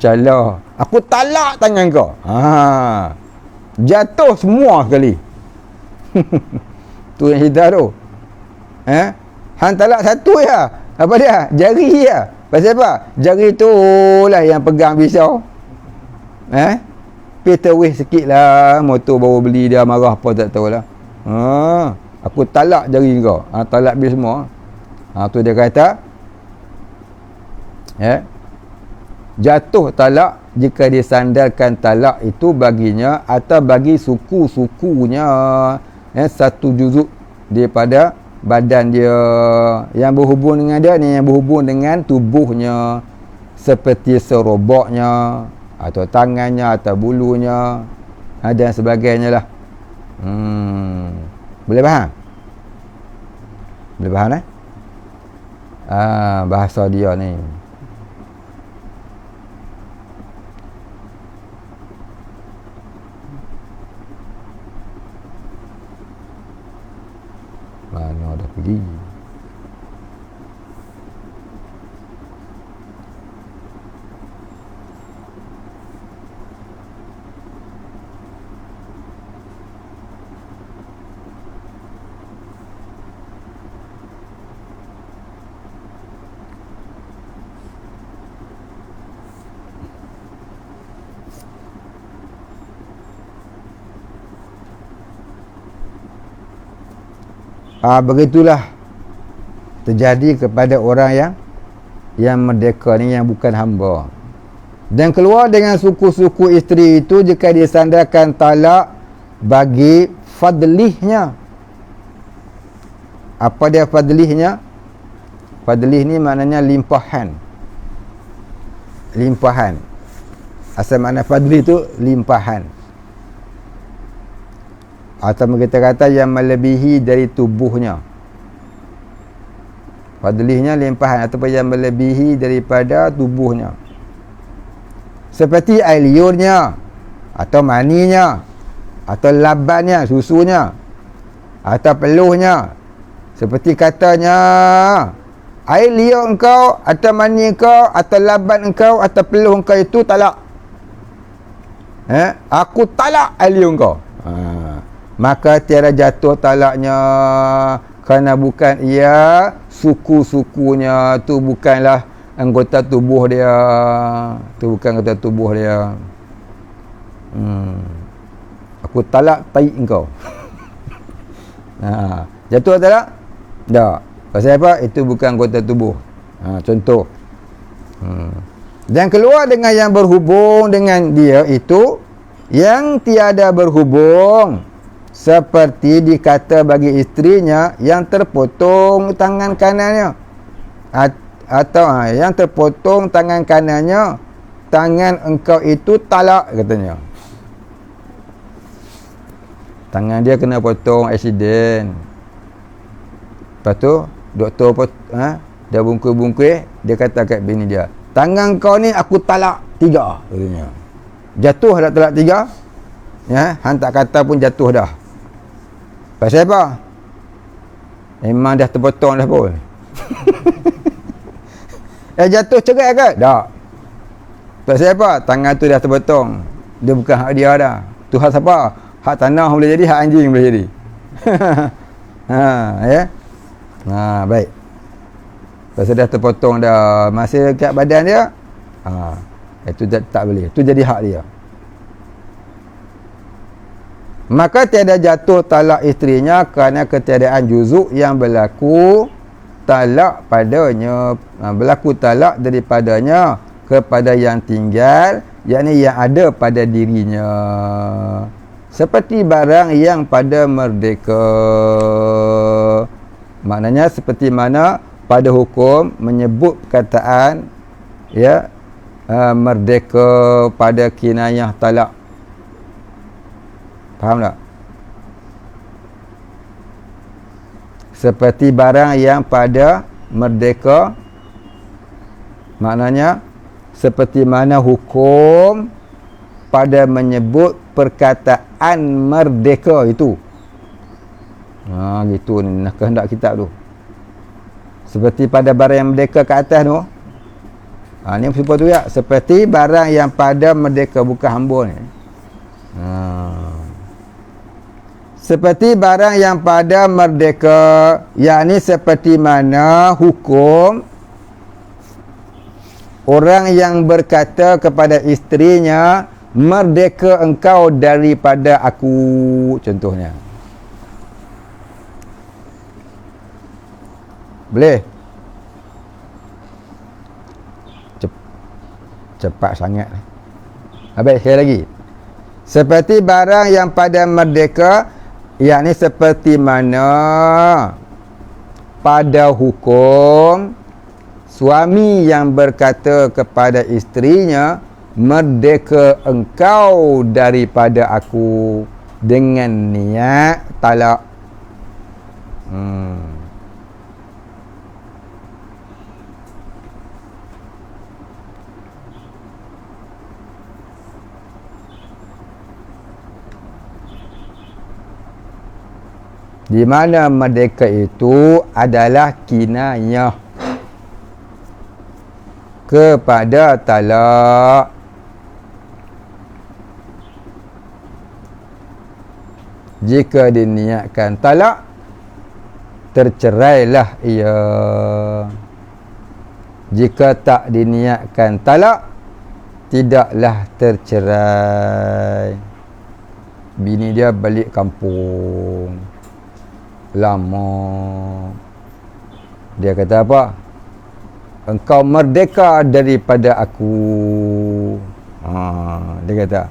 Calah, aku talak tangan kau. Jatuh semua sekali. Tu yang hidah tu. Han talak satu ya. Apa dia? Jari ya. Pasal apa? Jari tu lah yang pegang pisau. Terwih sikit lah motor baru beli, dia marah apa tak tahulah. Aku talak jari kau. Talak habis semua. Tu dia kata, jatuh talak jika disandarkan talak itu baginya atau bagi suku-sukunya, satu juzuk daripada badan dia yang berhubung dengan dia ni, yang berhubung dengan tubuhnya, seperti seroboknya atau tangannya atau bulunya dan sebagainya lah. Boleh faham? Boleh faham bahasa dia ni. Mana dah pergi? Begitulah terjadi kepada orang yang merdeka ni, yang bukan hamba, dan keluar dengan suku-suku isteri itu jika dia sandarkan talak bagi fadlihnya. Apa dia fadlihnya? Fadlih ni maknanya limpahan. Limpahan. Asal makna fadlih tu limpahan. Atau kita kata yang melebihi dari tubuhnya. Fadlihnya limpahan ataupun yang melebihi daripada tubuhnya. Seperti air liurnya, atau maninya, atau labannya, susunya, atau peluhnya. Seperti katanya, air liur engkau, atau mani engkau, atau laban engkau, atau peluh engkau itu talak. Aku talak air liur engkau. Maka tiada jatuh talaknya, kerana bukan ia suku-sukunya, tu bukanlah anggota tubuh dia, tu bukan anggota tubuh dia. Aku talak tai engkau. Jatuh talak? Tak. Pasal apa? Itu bukan anggota tubuh. Contoh. Dan keluar dengan yang berhubung dengan dia itu yang tiada berhubung, seperti dikata bagi isterinya yang terpotong tangan kanannya, atau yang terpotong tangan kanannya, tangan engkau itu talak, katanya. Tangan dia kena potong aksiden. Lepas tu doktor dia bungkus-bungkus, dia kata kat bini dia, tangan kau ni aku talak 3, katanya. Jatuh dah talak 3. Han tak kata pun jatuh dah. Pasal apa? Memang dah terpotong dah pun. Jatuh cerai ke? Tak. Pasal apa? Tangan tu dah terpotong. Dia bukan hak dia dah. Tu hak siapa? Hak tanah boleh jadi, hak anjing boleh jadi. Baik. Pasal dah terpotong dah, masih kat badan dia, itu tak boleh. Itu jadi hak dia. Maka tiada jatuh talak isterinya kerana ketiadaan juzuk yang berlaku talak padanya, berlaku talak daripadanya kepada yang tinggal, yakni yang ada pada dirinya, seperti barang yang pada merdeka. Maknanya seperti mana pada hukum menyebut perkataan merdeka pada kinayah talak. Faham tak? Seperti barang yang pada merdeka, maknanya seperti mana hukum pada menyebut perkataan merdeka itu. Gitu ni kehendak kitab tu. Seperti pada barang yang merdeka ke atas tu. Ni serupa tu ya. Seperti barang yang pada merdeka, bukan hamba ni. Seperti barang yang pada merdeka, yakni seperti mana hukum orang yang berkata kepada isterinya, merdeka engkau daripada aku, contohnya. Boleh? Cepat sangat. Habis sekali lagi. Seperti barang yang pada merdeka, yakni seperti mana pada hukum suami yang berkata kepada isterinya, merdeka engkau daripada aku, dengan niat talak. Di mana merdeka itu adalah kinayah kepada talak. Jika diniatkan talak, tercerailah ia. Jika tak diniatkan talak, tidaklah tercerai. Bini dia balik kampung lama. Dia kata apa? Engkau merdeka daripada aku. Dia kata.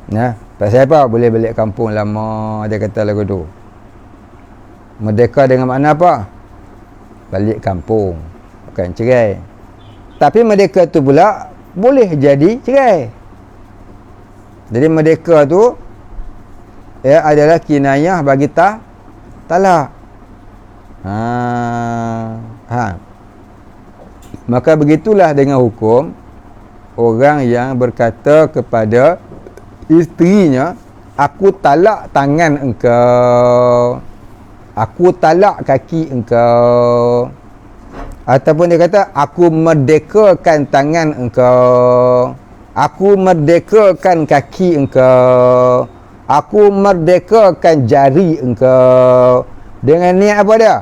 Ya, pasal apa? Boleh balik kampung lama. Dia kata lagu tu. Merdeka dengan makna apa? Balik kampung, bukan cerai. Tapi merdeka tu pula boleh jadi cerai. Jadi merdeka tu adalah kinayah bagi talak. Maka begitulah dengan hukum orang yang berkata kepada isterinya, aku talak tangan engkau, aku talak kaki engkau. Ataupun dia kata, aku merdekakan tangan engkau, aku merdekakan kaki engkau, aku merdekakan jari engkau. Dengan niat apa dia?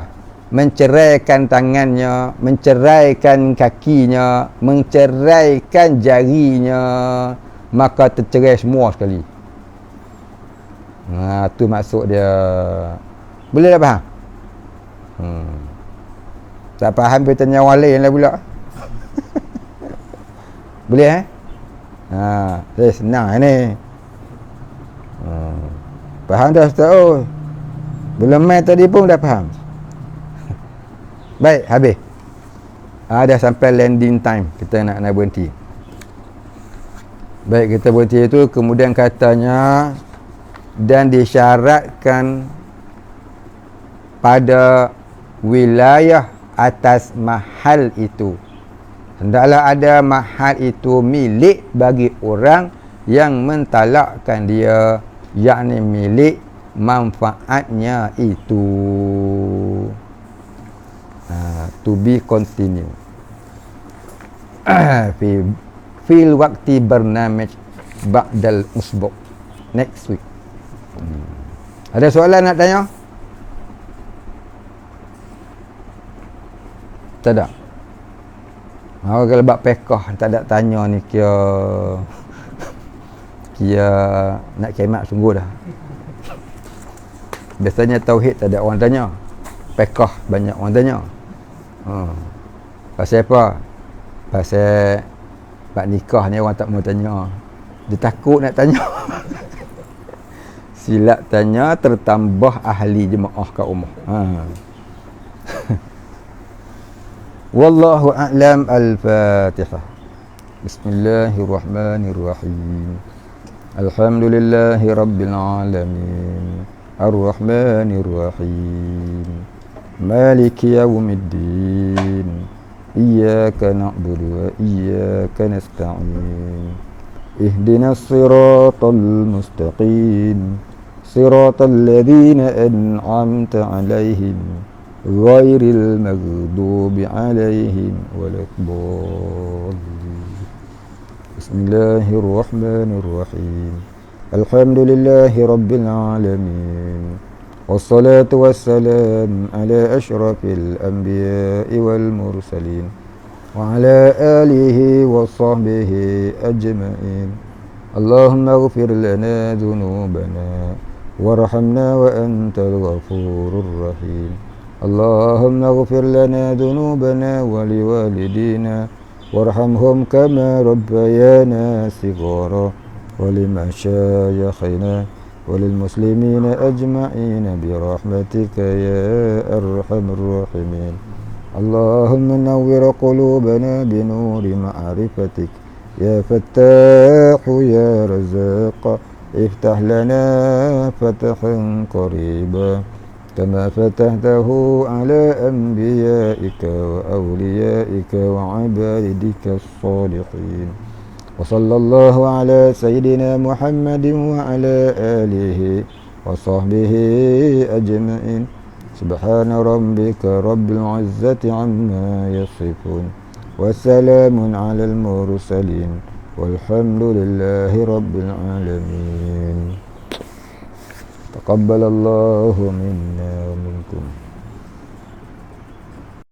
Menceraikan tangannya, menceraikan kakinya, menceraikan jarinya. Maka tercerai semua sekali. Tu maksud dia. Boleh tak faham? Tak faham pergi tanya orang lain lah pula. Boleh senang ni. Faham dah Ustaz? Oh, belum main tadi pun dah faham. Baik, habis. Dah sampai landing time. Kita nak berhenti. Baik, kita berhenti itu. Kemudian katanya, dan disyaratkan pada wilayah atas mahal itu, hendaklah ada mahal itu milik bagi orang yang mentalakkan dia, yakni milik manfaatnya itu. To be continue fil waktu bernamaj ba'dal usbu' next week. Ada soalan nak tanya? Tak ada. Kalau bab pekah tak ada tanya ni, kira nak kemat sungguh dah. Biasanya tauhid tak ada orang tanya, pekah banyak orang tanya. Pasal apa? Pasal bab nikah ni orang tak mau tanya. Dia takut nak tanya. Silap tanya tertambah ahli jemaah kat rumah. Wallahu a'lam. Al-Fatihah. Bismillahirrahmanirrahim. Alhamdulillahi rabbil alamin. Ar-Rahmanir-Rahim. Maliki yaumiddin. Iyyaka na'budu wa iyyaka nasta'in. Ihdinas siratal mustaqim. Siratal ladzina an'amta 'alaihim ghairil maghdubi 'alaihim waladdallin. Bismillahirrahmanirrahim. Alhamdulillahi rabbil alamin. Wassalatu wassalam ala asyrafil anbiya'i wal mursalin wa ala alihi wa sahbihi ajma'in. Allahumma ighfir lana dhunubana warhamna wa antal ghafurur rahim. Allahumma ighfir lana dhunubana wa liwalidina warhamhum kama rabbayana shighara wa limashayikhina wa lilmuslimina ajma'ina birahmatika ya arhamar rahimin. Allahumma nawwir qulubana binuri ma'rifatik ya fattahu ya razzaq. Iftah lana fathan qariba كما فتحته على أنبيائك وأوليائك وعبادك الصالحين. وصلى الله على سيدنا محمد وعلى آله وصحبه أجمعين. سبحان ربك رب العزة عما يصفون وسلام على المرسلين والحمد لله رب العالمين. تقبل الله منا ومنكم.